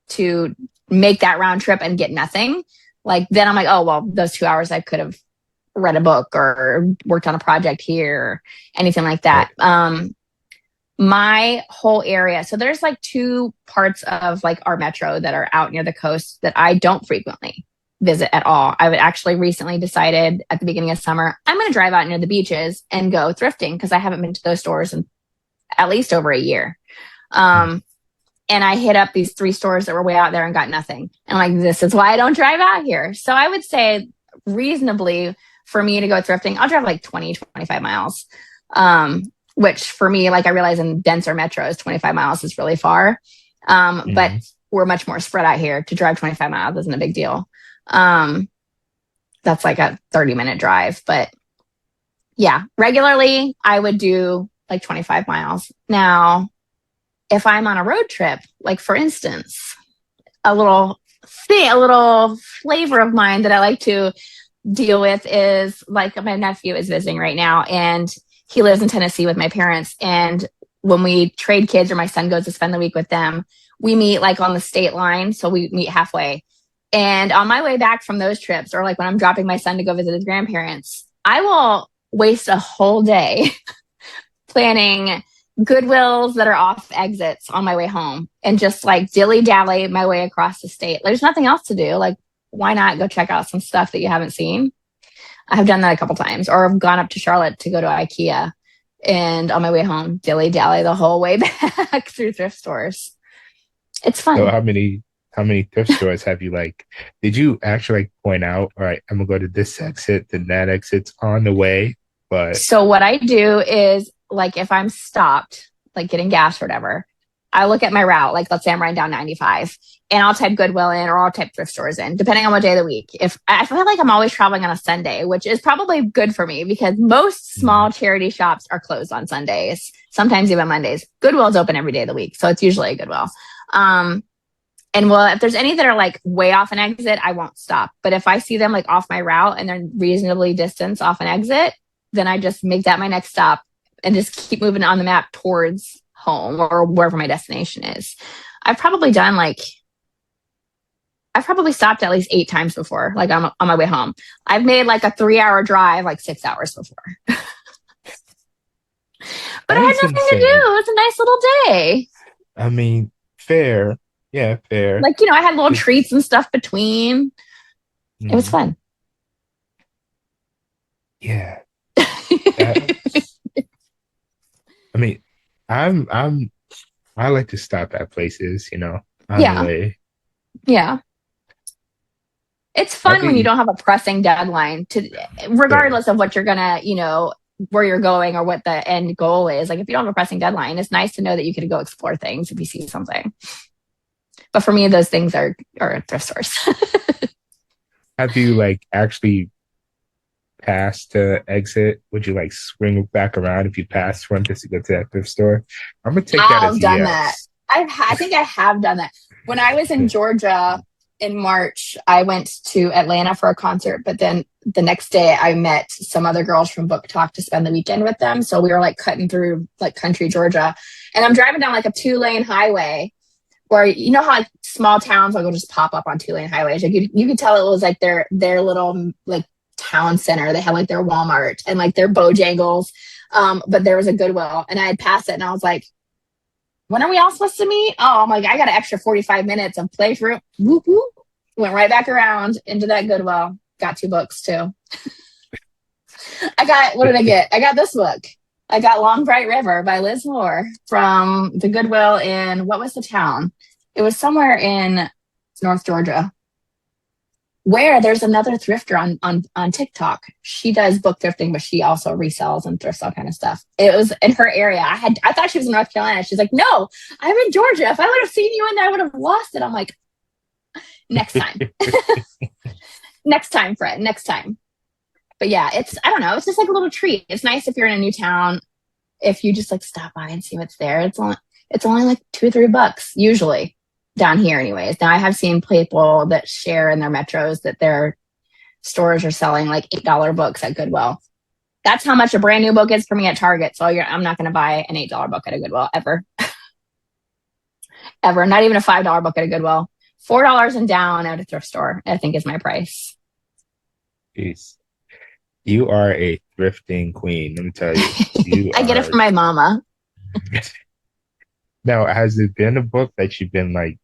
to make that round trip and get nothing. Like then I'm like, oh, well, those 2 hours I could have read a book or worked on a project here or anything like that. My whole area. So there's like 2 parts of like our metro that are out near the coast that I don't frequently visit at all. I would actually recently decided at the beginning of summer, I'm going to drive out near the beaches and go thrifting because I haven't been to those stores in at least over a year. And I hit up these 3 stores that were way out there and got nothing. And I'm like, this is why I don't drive out here. So I would say reasonably for me to go thrifting, I'll drive like 20, 25 miles. Which for me, like I realize in denser metros, 25 miles is really far. But we're much more spread out here. To drive 25 miles isn't a big deal. That's like a 30-minute drive. But yeah, regularly I would do like 25 miles. Now, if I'm on a road trip, like for instance, a little flavor of mine that I like to deal with is like my nephew is visiting right now and he lives in Tennessee with my parents. And when we trade kids or my son goes to spend the week with them, we meet like on the state line. So we meet halfway. And on my way back from those trips, or like when I'm dropping my son to go visit his grandparents, I will waste a whole day planning Goodwills that are off exits on my way home and just like dilly-dally my way across the state. There's nothing else to do. Like, why not go check out some stuff that you haven't seen? I've done that a couple times, or I've gone up to Charlotte to go to IKEA and on my way home, dilly-dally the whole way back through thrift stores. It's fun. So how many thrift stores have you like, did you actually like point out, all right, I'm gonna go to this exit, then that exit's on the way? But so what I do is like if I'm stopped, like getting gas or whatever, I look at my route. Like let's say I'm riding down 95 and I'll type Goodwill in or I'll type thrift stores in, depending on what day of the week. If I feel like I'm always traveling on a Sunday, which is probably good for me because most small charity shops are closed on Sundays, sometimes even Mondays. Goodwill's open every day of the week. So it's usually a Goodwill. And well, if there's any that are like way off an exit, I won't stop. But if I see them like off my route and they're reasonably distance off an exit, then I just make that my next stop and just keep moving on the map towards home or wherever my destination is. I've probably stopped at least 8 times before, like I'm on my way home. I've made like a 3-hour drive, like 6 hours before. But I had nothing to do. It was a nice little day. I mean, fair. Yeah, fair. Like, I had little treats and stuff between. It was fun. Yeah. I mean, I like to stop at places, on the way. Yeah. It's fun when you don't have a pressing deadline regardless of what you're gonna, where you're going or what the end goal is. Like if you don't have a pressing deadline, it's nice to know that you can go explore things if you see something. But for me, those things are thrift stores. Have you like actually passed the exit? Would you like swing back around if you passed one just to go to that thrift store? I'm gonna take that as I've done yes. that. I think I have done that. When I was in Georgia in March, I went to Atlanta for a concert, but then the next day I met some other girls from Book Talk to spend the weekend with them. So we were like cutting through like country Georgia, and I'm driving down like a 2-lane highway where how like small towns like will just pop up on 2-lane highways. Like you could tell it was like their little like town center. They had like their Walmart and like their Bojangles, but there was a Goodwill, and I had passed it, and I was like, when are we all supposed to meet? Oh, I'm like, I got an extra 45 minutes of playthrough. Whoop, whoop. Went right back around into that Goodwill. Got 2 books too. What did I get? I got this book. I got Long Bright River by Liz Moore from the Goodwill in, what was the town? It was somewhere in North Georgia, where there's another thrifter on TikTok. She does book thrifting, but she also resells and thrifts all kind of stuff. It was in her area. I thought she was in North Carolina. She's like, no, I'm in Georgia. If I would have seen you in there, I would have lost it. I'm like, next time. Next time, Fred, next time. But yeah, I don't know. It's just like a little treat. It's nice if you're in a new town, if you just like stop by and see what's there. It's only like $2 or $3 usually down here anyways. Now I have seen people that share in their metros that their stores are selling like $8 books at Goodwill. That's how much a brand new book is for me at Target. So I'm not going to buy an $8 book at a Goodwill ever. Ever. Not even a $5 book at a Goodwill. $4 and down at a thrift store, I think, is my price. Jeez. You are a thrifting queen, let me tell you. I get it from my mama. Now, has it been a book that you've been like,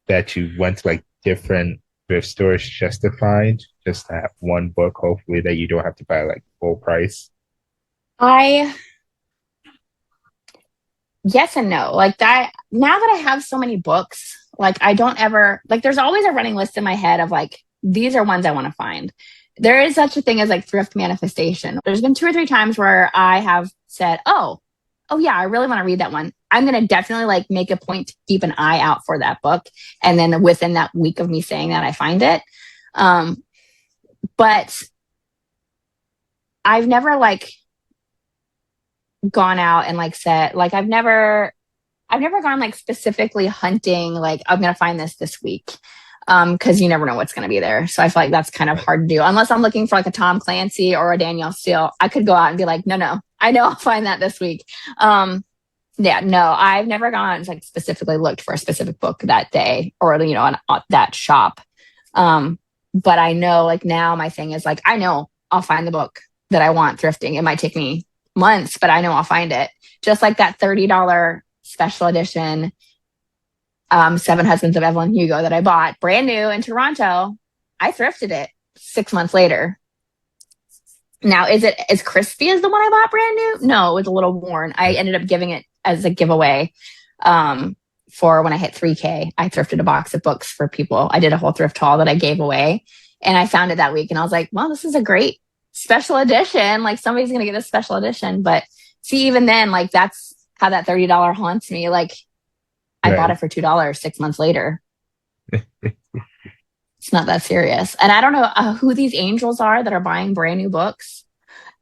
that you went to like different thrift stores justified just to have one book, hopefully that you don't have to buy like full price? I Yes and no. Like that, now that I have so many books, like I don't ever, like there's always a running list in my head of like, these are ones I want to find. There is such a thing as like thrift manifestation. There's been 2 or 3 times where I have said, oh yeah, I really want to read that one. I'm going to definitely like make a point to keep an eye out for that book. And then within that week of me saying that, I find it. Um, but I've never like gone out and like said, like I've never gone like specifically hunting, like I'm going to find this week. Cause you never know what's going to be there. So I feel like that's kind of Right. hard to do unless I'm looking for like a Tom Clancy or a Danielle Steele. I could go out and be like, no, I know I'll find that this week. Yeah, no, I've never gone and like specifically looked for a specific book that day or, on that shop. But I know like now my thing is like, I know I'll find the book that I want thrifting. It might take me months, but I know I'll find it. Just like that $30 special edition Seven Husbands of Evelyn Hugo that I bought brand new in Toronto. I thrifted it 6 months later. Now, is it as crispy as the one I bought brand new? No, it was a little worn. I ended up giving it as a giveaway for when I hit 3K. I thrifted a box of books for people. I did a whole thrift haul that I gave away. And I found it that week. And I was like, well, this is a great special edition. Like somebody's going to get a special edition. But see, even then, like that's how that $30 haunts me. Like I bought it for $2 6 months later. It's not that serious. And I don't know who these angels are that are buying brand new books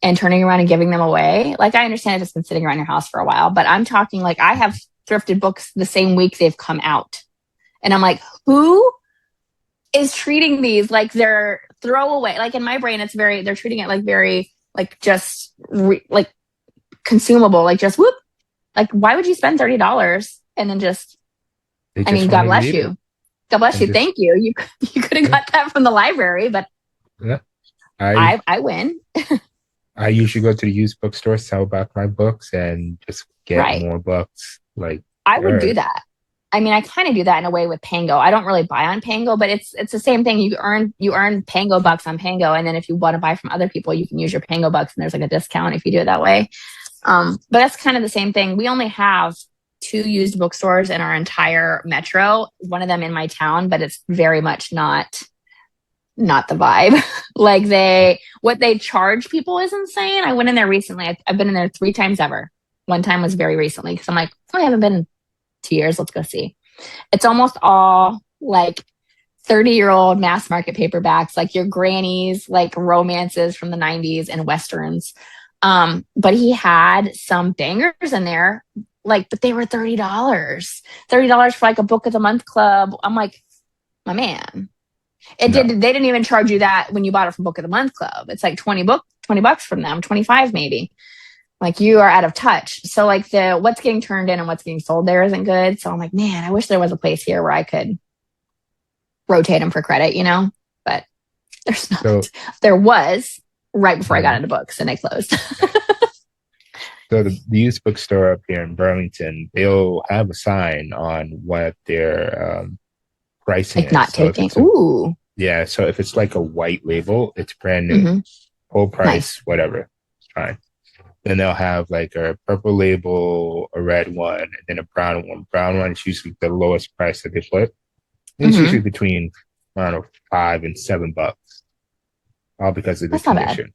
and turning around and giving them away. Like I understand if it's been sitting around your house for a while, but I'm talking like I have thrifted books the same week they've come out. And I'm like, who is treating these like they're throwaway? Like in my brain, they're treating it like very, like just like consumable, like just whoop. Like why would you spend $30 and then just, I mean, God bless you. God bless you. Thank you. You could have got that from the library, but yeah, I win. I usually go to the used bookstore, sell back my books, and just get more books. Like I would do that. I mean, I kind of do that in a way with Pango. I don't really buy on Pango, but it's the same thing. You earn Pango bucks on Pango, and then if you want to buy from other people, you can use your Pango bucks, and there's like a discount if you do it that way. But that's kind of the same thing. We only have 2 used bookstores in our entire metro. One of them in my town, but it's very much not the vibe. Like what they charge people is insane. I went in there recently. I've been in there 3 times ever. One time was very recently because I'm like, I haven't been in 2 years. Let's go see. It's almost all like 30-year-old mass market paperbacks, like your granny's, like romances from the 90s and Westerns. But he had some bangers in there, like, but they were $30 for like a book of the month club. I'm like, my man, they didn't even charge you that when you bought it from book of the month club. It's like $20 bucks from them, 25 maybe. Like you are out of touch. So like what's getting turned in and what's getting sold there isn't good. So I'm like, man, I wish there was a place here where I could rotate them for credit, but there's not. So, there was right before I got into books and they closed. So the used bookstore up here in Burlington, they'll have a sign on what their pricing like not taking. Ooh. Yeah. So if it's like a white label, it's brand new, full price, whatever. It's fine. Then they'll have like a purple label, a red one, and then a brown one. Brown one is usually the lowest price that they flip. It's usually between, I don't know, $5 and $7, all because of the condition.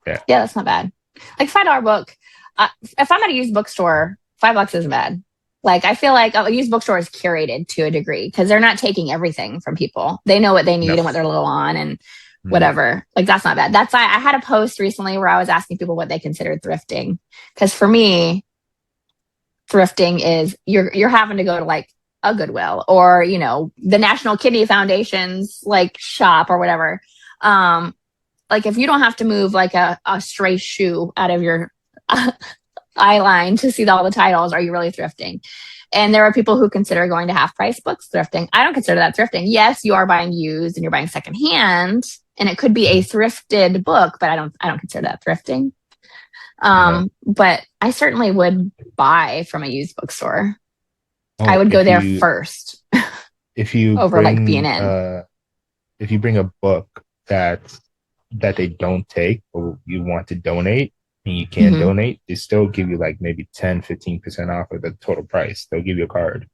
Yeah, that's not bad. Like $5 book. If I'm at a used bookstore, $5 isn't bad. Like I feel like a used bookstore is curated to a degree because they're not taking everything from people. They know what they need and what they're low on and whatever. Like that's not bad. I had a post recently where I was asking people what they considered thrifting. Because for me, thrifting is you're having to go to like a Goodwill or, the National Kidney Foundation's like shop or whatever. Like if you don't have to move like a stray shoe out of your eye line to see all the titles, are you really thrifting? And there are people who consider going to half price books thrifting. I don't consider that thrifting. Yes, you are buying used and you're buying secondhand, and it could be a thrifted book, but I don't consider that thrifting. But I certainly would buy from a used bookstore. I would go there first. If you over like B&N. if you bring a book that they don't take or you want to donate and you can Hmm. donate, they still give you like maybe 10-15% off of the total price. They'll give you a card.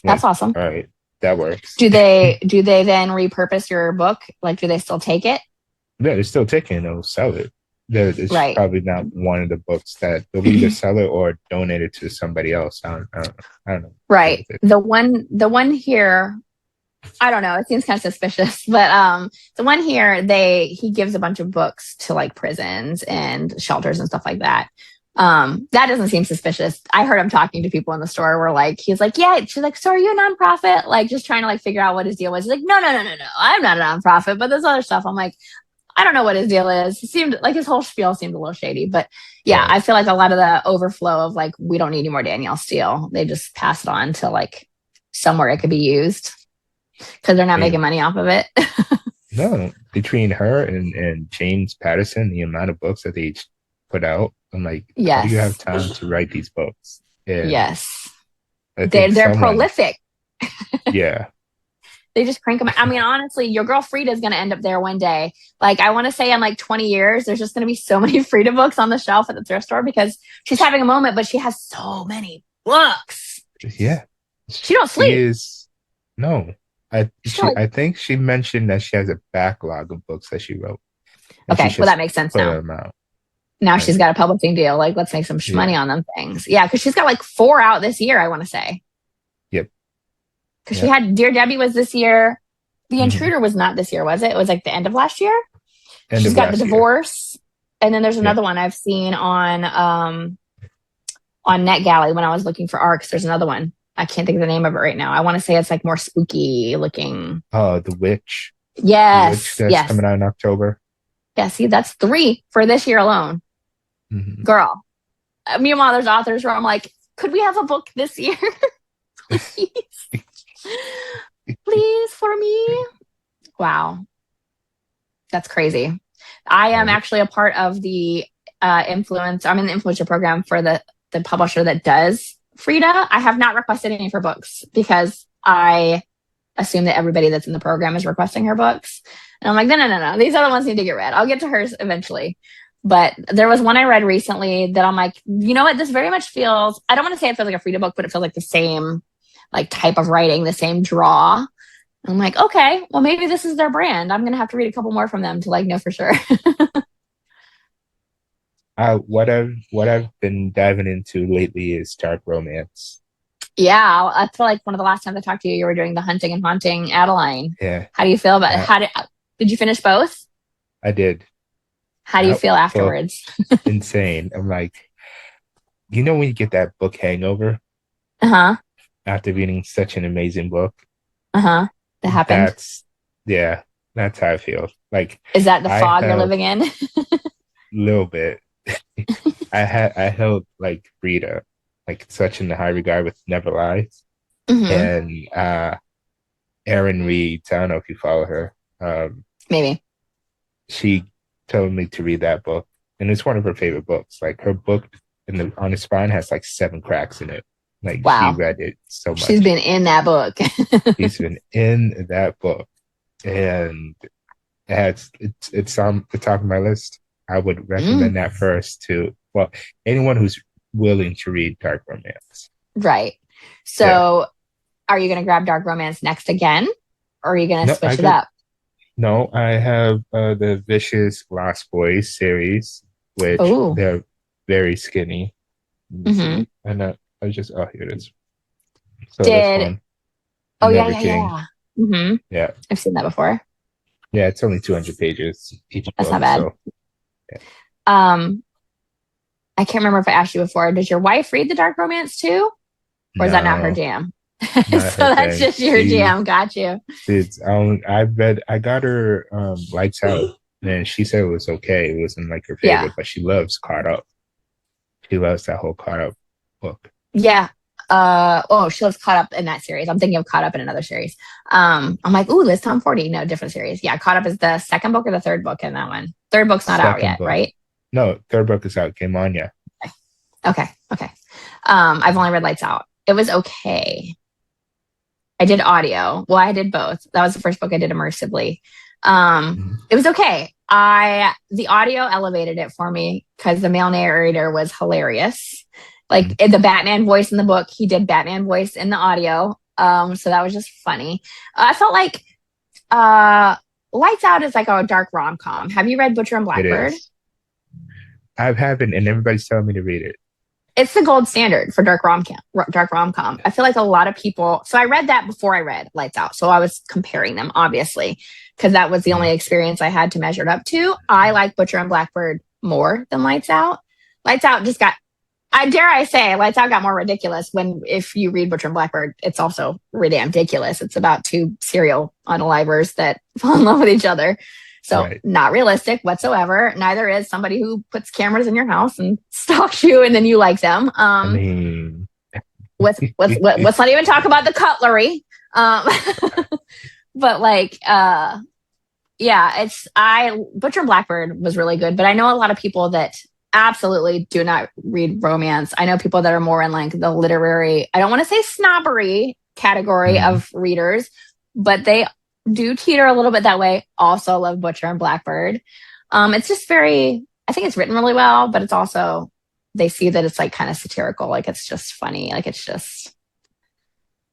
That's Like, awesome. all right, that works. Do they then repurpose your book? Like, do they still take it? Yeah, they're still taking it, they'll sell it. It's Right. probably not one of the books that they'll either sell it or donate it to somebody else. I don't know. Deal Right. with it. The one here, I don't know, it seems kind of suspicious, but the one here, he gives a bunch of books to like prisons and shelters and stuff like that. That doesn't seem suspicious. I heard him talking to people in the store where like he's like, yeah, she's like, so are you a nonprofit? Like just trying to like figure out what his deal was. He's like, no, no, no, no, no. I'm not a nonprofit, but there's other stuff. I'm like, I don't know what his deal is. He seemed like his whole spiel seemed a little shady, but yeah, Right. I feel like a lot of the overflow of like, we don't need any more Danielle Steele. They just pass it on to like somewhere it could be used because they're not I making mean, money off of it. no, between her and James Patterson, the amount of books that they each put out, I'm like, how do you have Yes. time to write these books? And Yes. I think They're someone, prolific. yeah, They just crank them. I mean, honestly, your girl Frida is going to end up there one day. Like, I want to say in like 20 years, there's just going to be so many Frida books on the shelf at the thrift store because she's having a moment, but she has so many books. yeah, She don't she sleep. is. No, She's like, I think she mentioned that she has a backlog of books that she wrote, and she okay, well, just that makes sense put now. them out. Now Like, she's got a publishing deal. Like, let's make some money yeah, on them things. Yeah, because she's got like 4 out this year, I want to say. yep, Because she yep. had Dear Debbie was this year. The Hmm. Intruder was not this year, was it? It was like the end of last year. End She's of got The last year. Divorce. And then there's Yeah. another one I've seen on NetGalley when I was looking for ARCs. There's another one. I can't think of the name of it right now. I want to say it's like more spooky looking. Oh, The Witch. The Witch Yes, that's yes. coming out in October. Yeah, see, that's 3 for this year alone. Hmm. Girl. Meanwhile, there's authors where I'm like, could we have a book this year? Please. Please for me. Wow. That's crazy. I am Right. actually a part of the influence. I'm in the influencer program for the publisher that does Frida. I have not requested any of her books because I assume that everybody that's in the program is requesting her books. And I'm like, no, no, no, no. These other ones need to get read. I'll get to hers eventually. But there was one I read recently that I'm like, you know what? This very much feels, I don't want to say it feels like a Frida book, but it feels like the same like type of writing, the same draw. I'm like, okay, well, maybe this is their brand. I'm going to have to read a couple more from them to like know for sure. What I've been diving into lately is dark romance. Yeah, I feel like one of the last times I talked to you, you were doing the Hunting and Haunting Adeline. Yeah, How do you feel about it? that Did you finish both? I did. How do you That feel book afterwards? insane. I'm like, when you get that book hangover Uh huh. after reading such an amazing book, Uh huh. That happened. that's yeah, that's how I feel. Like Is that the I fog you're held living in? a little bit. I held like Rita, like such in the high regard with Never Lies. Hmm. And Erin Reed, I don't know if you follow her. Maybe. She told me to read that book, and it's one of her favorite books. Like her book on the spine has like 7 cracks in it. Like she Wow. read it so She's much. been in that book. She's been in that book, and it's on the top of my list. I would Mm, recommend that first to anyone who's willing to read dark romance. right. Yeah. So, are you going to grab Dark Romance next again? Or are you going to No, I switch it got up? no. I have the Vicious Lost Boys series, which Oh, they're very skinny. Let me hmm. see. And I just here it is. So this Did, one, oh, yeah, Never yeah, King. yeah. Hmm. Yeah, I've seen that before. yeah. It's only 200 pages each That's not book. bad. So yeah. Um, I can't remember if I asked you before. Does your wife read the Dark Romance too? Or is that not her No, jam? not So her that's thing. just your jam. Got you. I got her Lights Out, and she said it was okay. It wasn't like her Yeah. favorite, but she loves Caught Up. She loves that whole Caught Up book. Yeah. Oh, she was caught up in that series. I'm thinking of caught up in another series. I'm like, ooh, Liz Tom 40. No, different series. Yeah, caught up is the second book or the third book in that one. Third book's not out Second yet, book. right? No, third book is out. Came on, yeah. Okay. Okay. I've only read Lights Out. It was okay. I did audio. Well, I did both. That was the first book I did immersively. It was okay. The audio elevated it for me because the male narrator was hilarious. Like the Batman voice in the book, he did Batman voice in the audio. So that was just funny. I felt like Lights Out is like a dark rom-com. Have you read Butcher and Blackbird? It is. I haven't, and everybody's telling me to read it. It's the gold standard for dark rom-com. I feel like a lot of people. So I read that before I read Lights Out. So I was comparing them, obviously, because that was the only experience I had to measure it up to. I like Butcher and Blackbird more than Lights Out. Lights Out just got, Lights Out got more ridiculous when, if you read Butcher and Blackbird, it's also ridiculous. It's about two serial unalivers that fall in love with each other. So not realistic whatsoever. Neither is somebody who puts cameras in your house and stalks you and then you like them. Let's not even talk about the cutlery. But like, Butcher and Blackbird was really good, but I know a lot of people that absolutely do not read romance. I know people that are more in like the literary, I don't want to say snobbery category of readers, but they do teeter a little bit that way. Also love Butcher and Blackbird. It's just I think it's written really well, but it's also, they see that it's like kind of satirical. Like it's just funny. Like it's just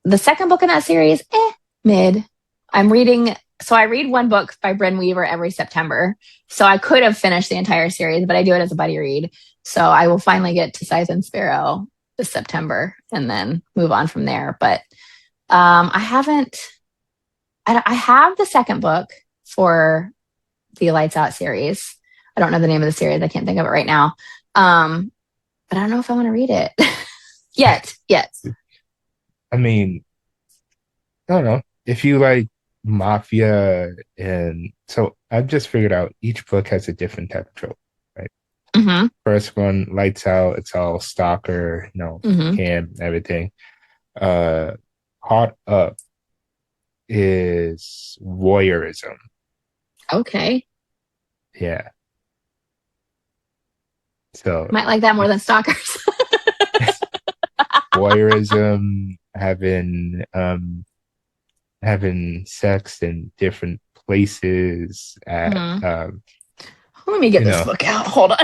the second book in that series, mid. I read one book by Bryn Weaver every September. So I could have finished the entire series, but I do it as a buddy read. So I will finally get to Scythe and Sparrow this September and then move on from there. But I have the second book for the Lights Out series. I don't know the name of the series. I can't think of it right now. But I don't know if I want to read it yet. I mean, I don't know. If you like mafia, and so I've just figured out each book has a different type of trope, right? First one, Lights Out, it's all stalker, cam, everything. Caught Up is voyeurism. Okay. Yeah. So might like that more than stalkers. Voyeurism, having sex in different places at let me get this book out. Hold on.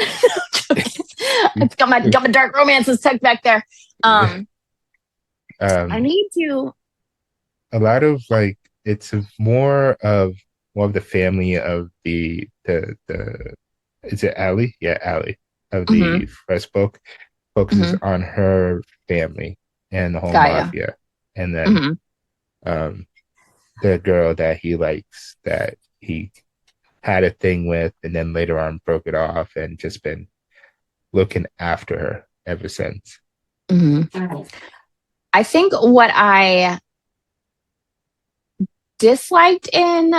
I've got my dark romances tucked back there. I need to. A lot of like, it's more of the family of the is it Allie? Yeah, Allie of the first book focuses on her family and the whole mafia, and then the girl that he likes, that he had a thing with, and then later on broke it off and just been looking after her ever since. I think what I disliked in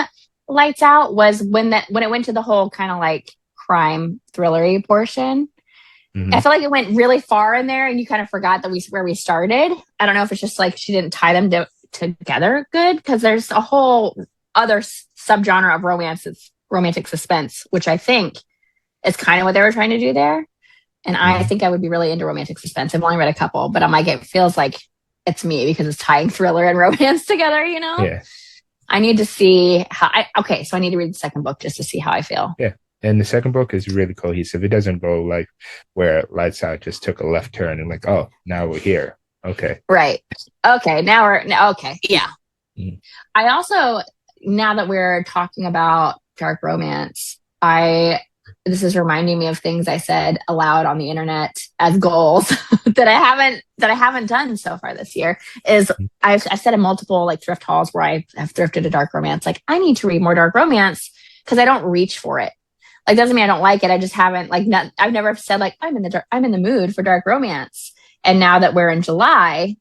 Lights Out was when it went to the whole kind of like crime thrillery portion. I feel like it went really far in there and you kind of forgot that where we started. I don't know if it's just like she didn't tie them together good, because there's a whole other subgenre of romantic suspense, which I think is kind of what they were trying to do there. And I think I would be really into romantic suspense. I've only read a couple, but I'm like, it feels like it's me because it's tying thriller and romance together, Yeah. I need to see so I need to read the second book just to see how I feel. Yeah. And the second book is really cohesive. It doesn't go like where Lights Out just took a left turn and like, oh, now we're here. Okay. Right. Okay. Okay. Yeah. I also, now that we're talking about dark romance, this is reminding me of things I said aloud on the internet as goals that I haven't done so far this year. Is I've said in multiple like thrift hauls where I have thrifted a dark romance, like I need to read more dark romance because I don't reach for it. Like doesn't mean I don't like it. I just haven't I've never said like I'm in the mood for dark romance. And now that we're in July,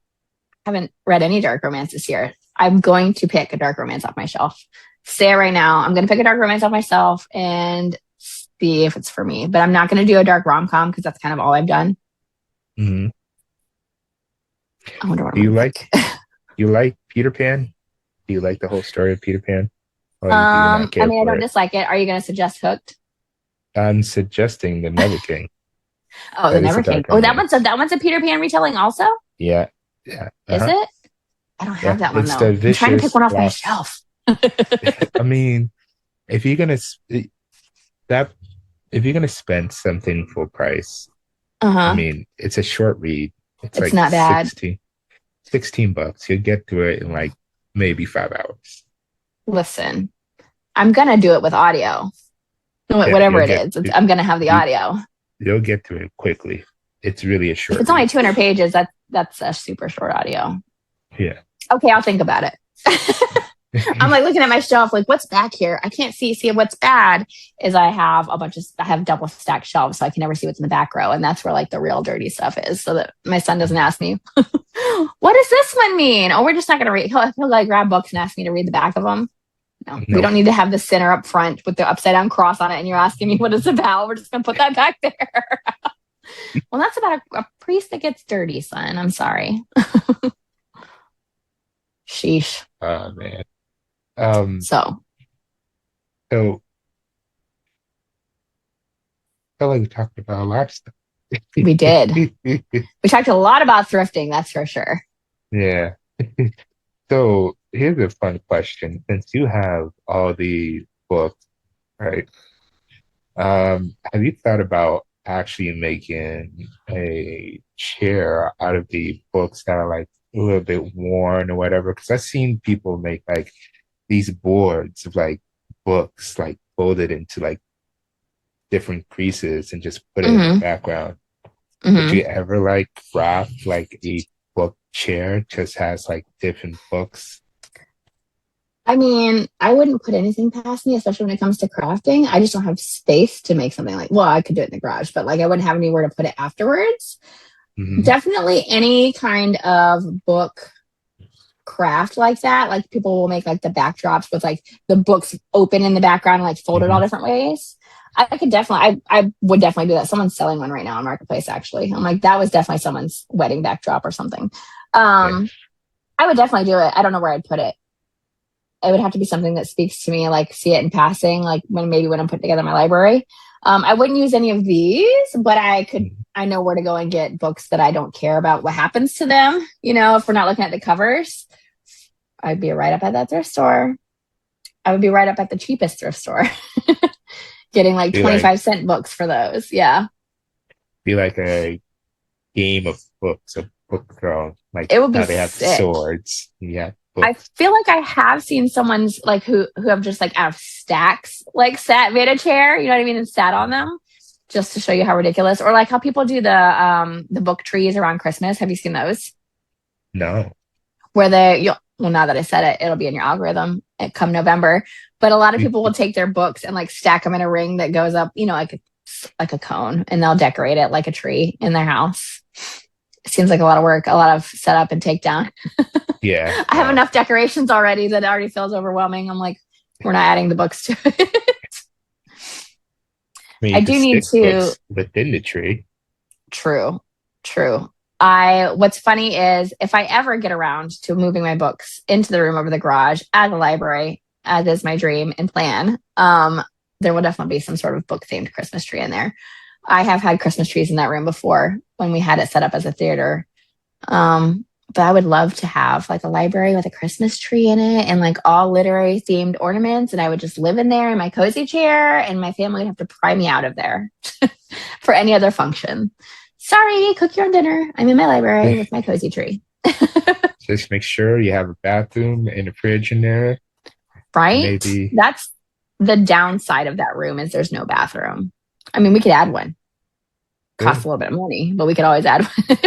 I haven't read any dark romance this year. I'm going to pick a dark romance off my shelf. Say it right now. I'm going to pick a dark romance off myself and see if it's for me. But I'm not going to do a dark rom-com because that's kind of all I've done. I wonder what you like Peter Pan? Do you like the whole story of Peter Pan? I don't dislike it. Are you going to suggest Hooked? I'm suggesting The Never King. Oh, The Never King. Oh, that one's a Peter Pan retelling also? Yeah. Is it? I don't have Yeah, that one it's though. the I'm trying to pick vicious one off my loss. shelf. I mean, if you're gonna that if you're gonna spend something full price, I Uh-huh. mean, it's a short read. It's It's like not bad. 16 bucks. You'll get through it in like maybe 5 hours. Listen, I'm gonna do it with audio. Yeah, Whatever it is, I'm gonna have the you, audio. you'll get through it quickly. It's really a If short it's only read. 200 pages, that's a super short audio. Yeah. Okay, I'll think about it. I'm like looking at my shelf, like what's back here? I can't see. See, what's bad is I have double stacked shelves, so I can never see what's in the back row, and that's where like the real dirty stuff is, so that my son doesn't ask me, what does this one mean? Oh, we're just not gonna read. He'll like grab books and ask me to read the back of them. No, we No. don't need to have the center up front with the upside down cross on it, and you're asking me what it's about. We're just gonna put that back there. Well, that's about a priest that gets dirty, son. I'm sorry. Sheesh. Oh man. Um. So So I feel like we talked about a lot of stuff. we did. We talked a lot about thrifting, that's for sure. Yeah. So here's a fun question. Since you have all the books, right? Have you thought about actually making a chair out of the books that are like a little bit worn or whatever? Because I've seen people make like these boards of like books like folded into like different creases and just put it in the Mm-hmm. background. Would Mm-hmm. you ever like craft like a book chair just has like different books? I mean, I wouldn't put anything past me, especially when it comes to crafting. I just don't have space to make something like, well, I could do it in the garage, but like I wouldn't have anywhere to put it afterwards. Hmm. Definitely any kind of book craft like that. Like people will make like the backdrops with like the books open in the background and like folded all Hmm. different ways. I could definitely, I would definitely do that. Someone's selling one right now on Marketplace, actually. I'm like, that was definitely someone's wedding backdrop or something. Yeah. I would definitely do it. I don't know where I'd put it. It would have to be something that speaks to me, like see it in passing, like when I'm putting together my library. I wouldn't use any of these, but I know where to go and get books that I don't care about what happens to them. If we're not looking at the covers, I'd be right up at that thrift store. I would be right up at the cheapest thrift store, getting like Be like 25-cent books for those. Yeah. be like a game of books, of book throne, like It would be how they have sick. swords. Yeah, I books. feel like I have seen someone's like who have just like out of stacks like sat made a chair, you know what I mean, and sat on them just to show you how ridiculous. Or like how people do the book trees around Christmas. Have you seen those? No. Where well, now that I said it, it'll be in your algorithm come November. But a lot of people will take their books and like stack them in a ring that goes up, like a cone, and they'll decorate it like a tree in their house. It seems like a lot of work, a lot of setup and takedown. Yeah, I have no. enough decorations already that it already feels overwhelming. I'm like, we're not adding the books to it. I mean, I you could do need stick to. books within the tree. True, true. What's funny is if I ever get around to moving my books into the room over the garage as a library, as is my dream and plan, there will definitely be some sort of book themed Christmas tree in there. I have had Christmas trees in that room before when we had it set up as a theater. But I would love to have like a library with a Christmas tree in it and like all literary themed ornaments. And I would just live in there in my cozy chair, and my family would have to pry me out of there for any other function. Sorry, cook your own dinner. I'm in my library with my cozy tree. Just make sure you have a bathroom and a fridge in there. Right? Maybe, That's the downside of that room is there's no bathroom. I mean, we could add one. Costs yeah. a little bit of money, but we could always add one.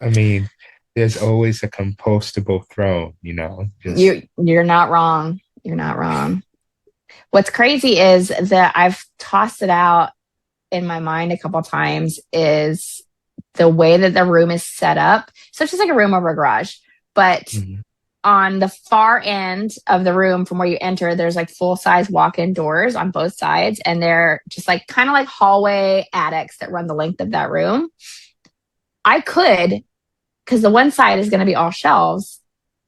I mean, there's always a compostable throne, just You're not wrong. You're not wrong. What's crazy is that I've tossed it out in my mind a couple times is the way that the room is set up. So it's just like a room over a garage, but mhm. on the far end of the room from where you enter, there's like full size walk-in doors on both sides. And they're just like kind of like hallway attics that run the length of that room. I could, because the one side is going to be all shelves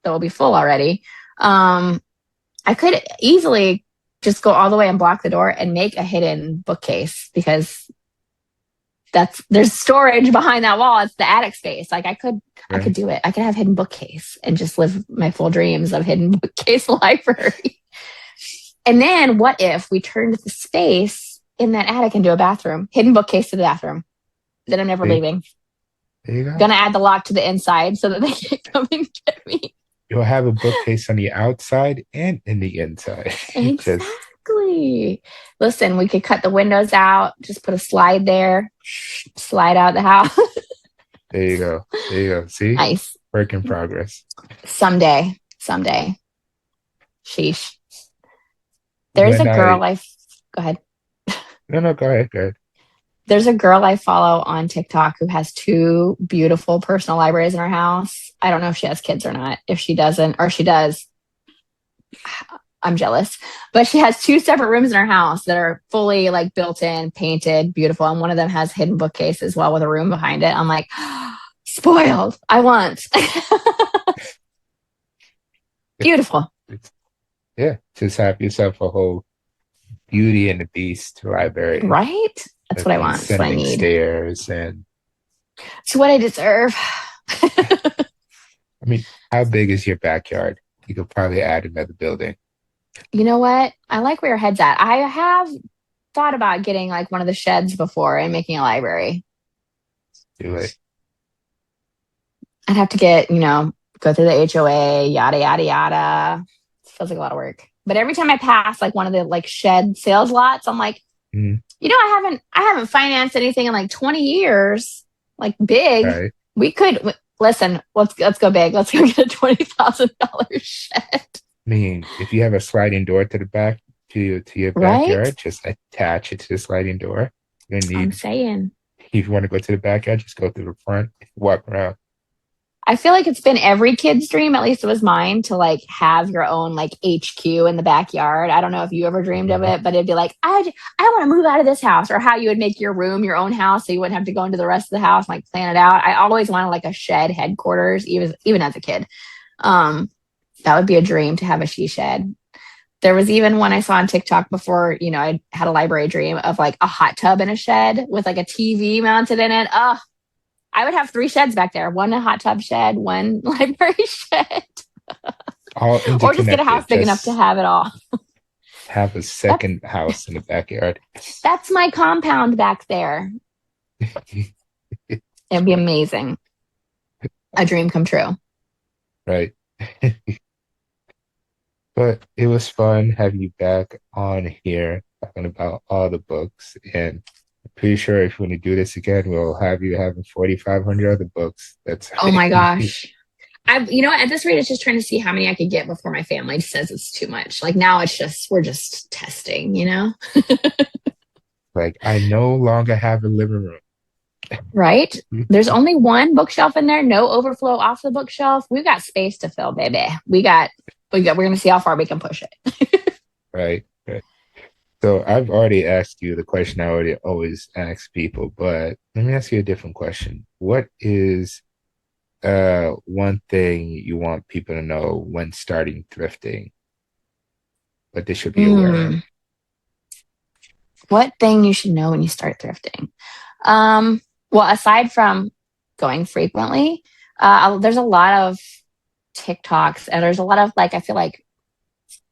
that will be full already. I could easily just go all the way and block the door and make a hidden bookcase because there's storage behind that wall. It's the attic space. Like I could Right. do it. I could have hidden bookcase and just live my full dreams of hidden bookcase library. And then what if we turned the space in that attic into a bathroom, hidden bookcase to the bathroom? Then I'm never See? leaving. There you go. Gonna add the lock to the inside so that they can't come and get me. You'll have a bookcase on the outside and in the inside. Just Exactly. Listen, we could cut the windows out, just put a slide there, slide out the house. there you go. There you go. See? Nice. Work in progress. Someday. Sheesh. There's When a girl go ahead. No, go ahead. Go ahead. There's a girl I follow on TikTok who has 2 beautiful personal libraries in her house. I don't know if she has kids or not. If she doesn't, or she does, I'm jealous. But she has 2 separate rooms in her house that are fully like built in, painted, beautiful. And one of them has hidden bookcase as well with a room behind it. I'm like, spoiled. I want. Beautiful. Yeah. Just have yourself a whole Beauty and the Beast library. Right? That's what I want. That's what I need. Stairs and it's what I deserve. I mean, how big is your backyard? You could probably add another building. You know what? I like where your head's at. I have thought about getting like one of the sheds before and making a library. Do it. I'd have to get, go through the HOA, yada, yada, yada. It feels like a lot of work. But every time I pass like one of the like shed sales lots, I'm like, I haven't financed anything in like 20 years, like big. Right. We could listen. Let's go big. Let's go get a $20,000 shed. I mean, if you have a sliding door to the back to your backyard, right? Just attach it to the sliding door. I'm saying, if you want to go to the backyard, just go through the front, walk around. I feel like it's been every kid's dream, at least it was mine, to like have your own like HQ in the backyard. I don't know if you ever dreamed of it, but it'd be like, I want to move out of this house, or how you would make your room your own house so you wouldn't have to go into the rest of the house and like plan it out. I always wanted like a shed headquarters, even as a kid. That would be a dream to have a she shed. There was even one I saw on TikTok before, I had a library dream of like a hot tub in a shed with like a TV mounted in it. Oh, I would have 3 sheds back there. One a hot tub shed, one library shed. All or just get a house big enough to have it all. Have a second house in the backyard. That's my compound back there. It'd be amazing. A dream come true. Right. But it was fun having you back on here talking about all the books, and pretty sure if we want to do this again, we'll have you having 4,500 other books. Oh my gosh. At this rate, it's just trying to see how many I could get before my family says it's too much. Like now we're just testing, Like I no longer have a living room. Right? There's only one bookshelf in there, no overflow off the bookshelf. We've got space to fill, baby. We're going to see how far we can push it. Right. So I've already asked you the question I always ask people, but let me ask you a different question. What is one thing you want people to know when starting thrifting? What they should be aware of? What thing you should know when you start thrifting? Well, aside from going frequently, there's a lot of TikToks and there's a lot of I feel like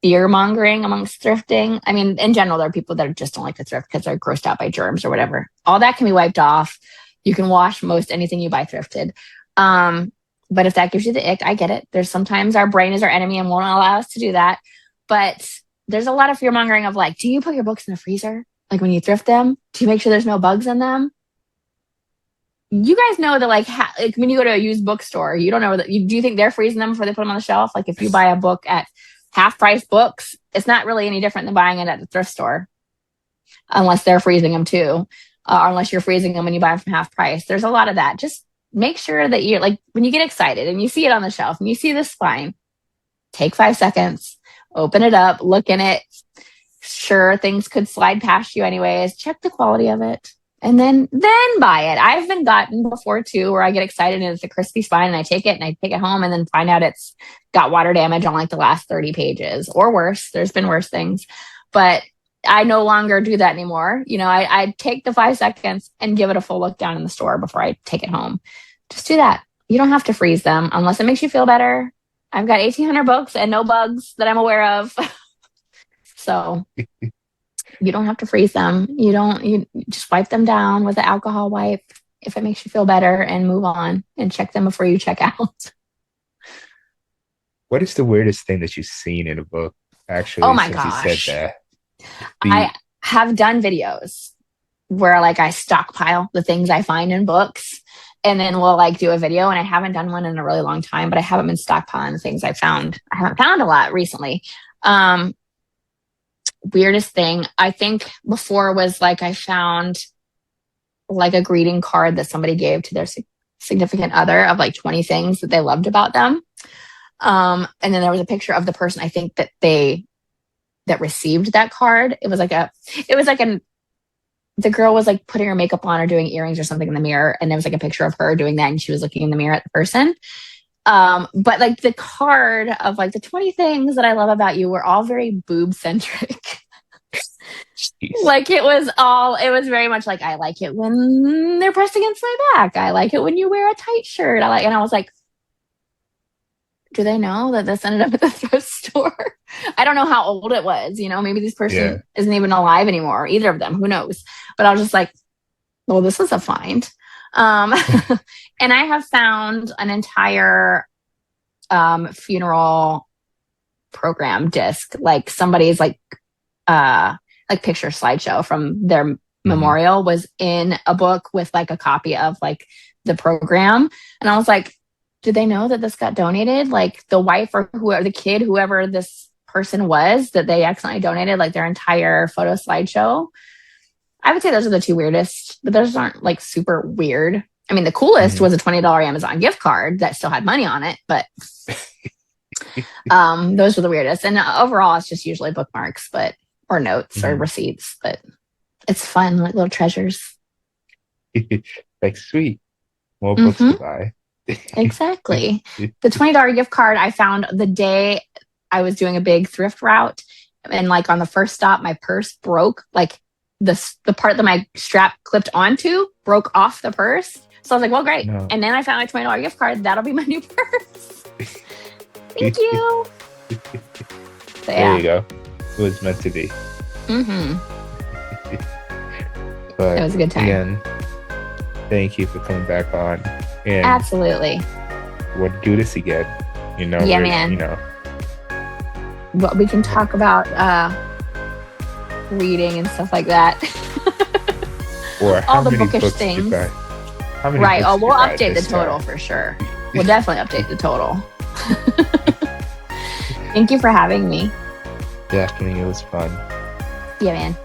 fear mongering amongst thrifting. I mean, in general, there are people that just don't like to thrift because they're grossed out by germs or whatever. All that can be wiped off. You can wash most anything you buy thrifted. But if that gives you the ick, I get it. There's sometimes our brain is our enemy and won't allow us to do that. But there's a lot of fear mongering of do you put your books in the freezer? Like when you thrift them, do you make sure there's no bugs in them? You guys know that when you go to a used bookstore, you don't know do you think they're freezing them before they put them on the shelf? Like if you buy a book at half price books, it's not really any different than buying it at the thrift store, unless they're freezing them too, or unless you're freezing them when you buy them from half price. There's a lot of that. Just make sure that you're when you get excited and you see it on the shelf and you see the spine, take 5 seconds, open it up, look in it. Sure, things could slide past you anyways. Check the quality of it. And then buy it. I've been gotten before too, where I get excited and it's a crispy spine and I take it home and then find out it's got water damage on the last 30 pages or worse. There's been worse things, but I no longer do that anymore. I take the 5 seconds and give it a full look down in the store before I take it home. Just do that. You don't have to freeze them unless it makes you feel better. I've got 1,800 books and no bugs that I'm aware of. So you don't have to freeze them. You just wipe them down with an alcohol wipe if it makes you feel better and move on and check them before you check out. What is the weirdest thing that you've seen in a book, Oh actually, my since you said gosh. that? I The have done videos where like I stockpile the things I find in books and then we'll like do a video, and I haven't done one in a really long time, but I haven't been stockpiling the things I found. I haven't found a lot recently. Um, Weirdest thing I think before was like I found like a greeting card that somebody gave to their significant other of like 20 things that they loved about them. And then there was a picture of the person I think that received that card. The girl was like putting her makeup on or doing earrings or something in the mirror, and there was like a picture of her doing that, and she was looking in the mirror at the person. But like the card of like the 20 things that I love about you were all very boob centric. Jeez. Like it was very much like, I like it when they're pressed against my back. I like it when you wear a tight shirt. And I was like, do they know that this ended up at the thrift store? I don't know how old it was. Maybe this Yeah. person isn't even alive anymore, either of them. Who knows? But I was just like, well, this is a find. Um, and I have found an entire funeral program disc, like somebody's like picture slideshow from their Mhm. memorial was in a book with like a copy of like the program. And I was like, did they know that this got donated? Like the wife or whoever, the kid, whoever this person was, that they accidentally donated like their entire photo slideshow. I would say those are the two weirdest, but those aren't like super weird. I mean, the coolest Mhm. was a $20 Amazon gift card that still had money on it, but those were the weirdest. And overall, it's just usually bookmarks, or notes or Mhm. receipts, but it's fun, like little treasures. Like, sweet, more books to Mm-hmm. buy. Exactly. The $20 gift card I found the day I was doing a big thrift route. And like on the first stop, my purse broke. Like the part that my strap clipped onto broke off the purse. So I was like, well, great. No. And then I found my $20 gift card. That'll be my new purse. Thank you. So, There yeah. you go. It was meant to be. Mm-hmm. But It was a good time. again, thank you for coming back on. And Absolutely. we'll do this again. Yeah, man. But we can talk about reading and stuff like that. Or All how the many bookish books did you things. buy? How many Right. books Oh, did you we'll buy update the this total time? for sure. We'll definitely update the total. Thank you for having me. Definitely, it was fun. Yeah, man.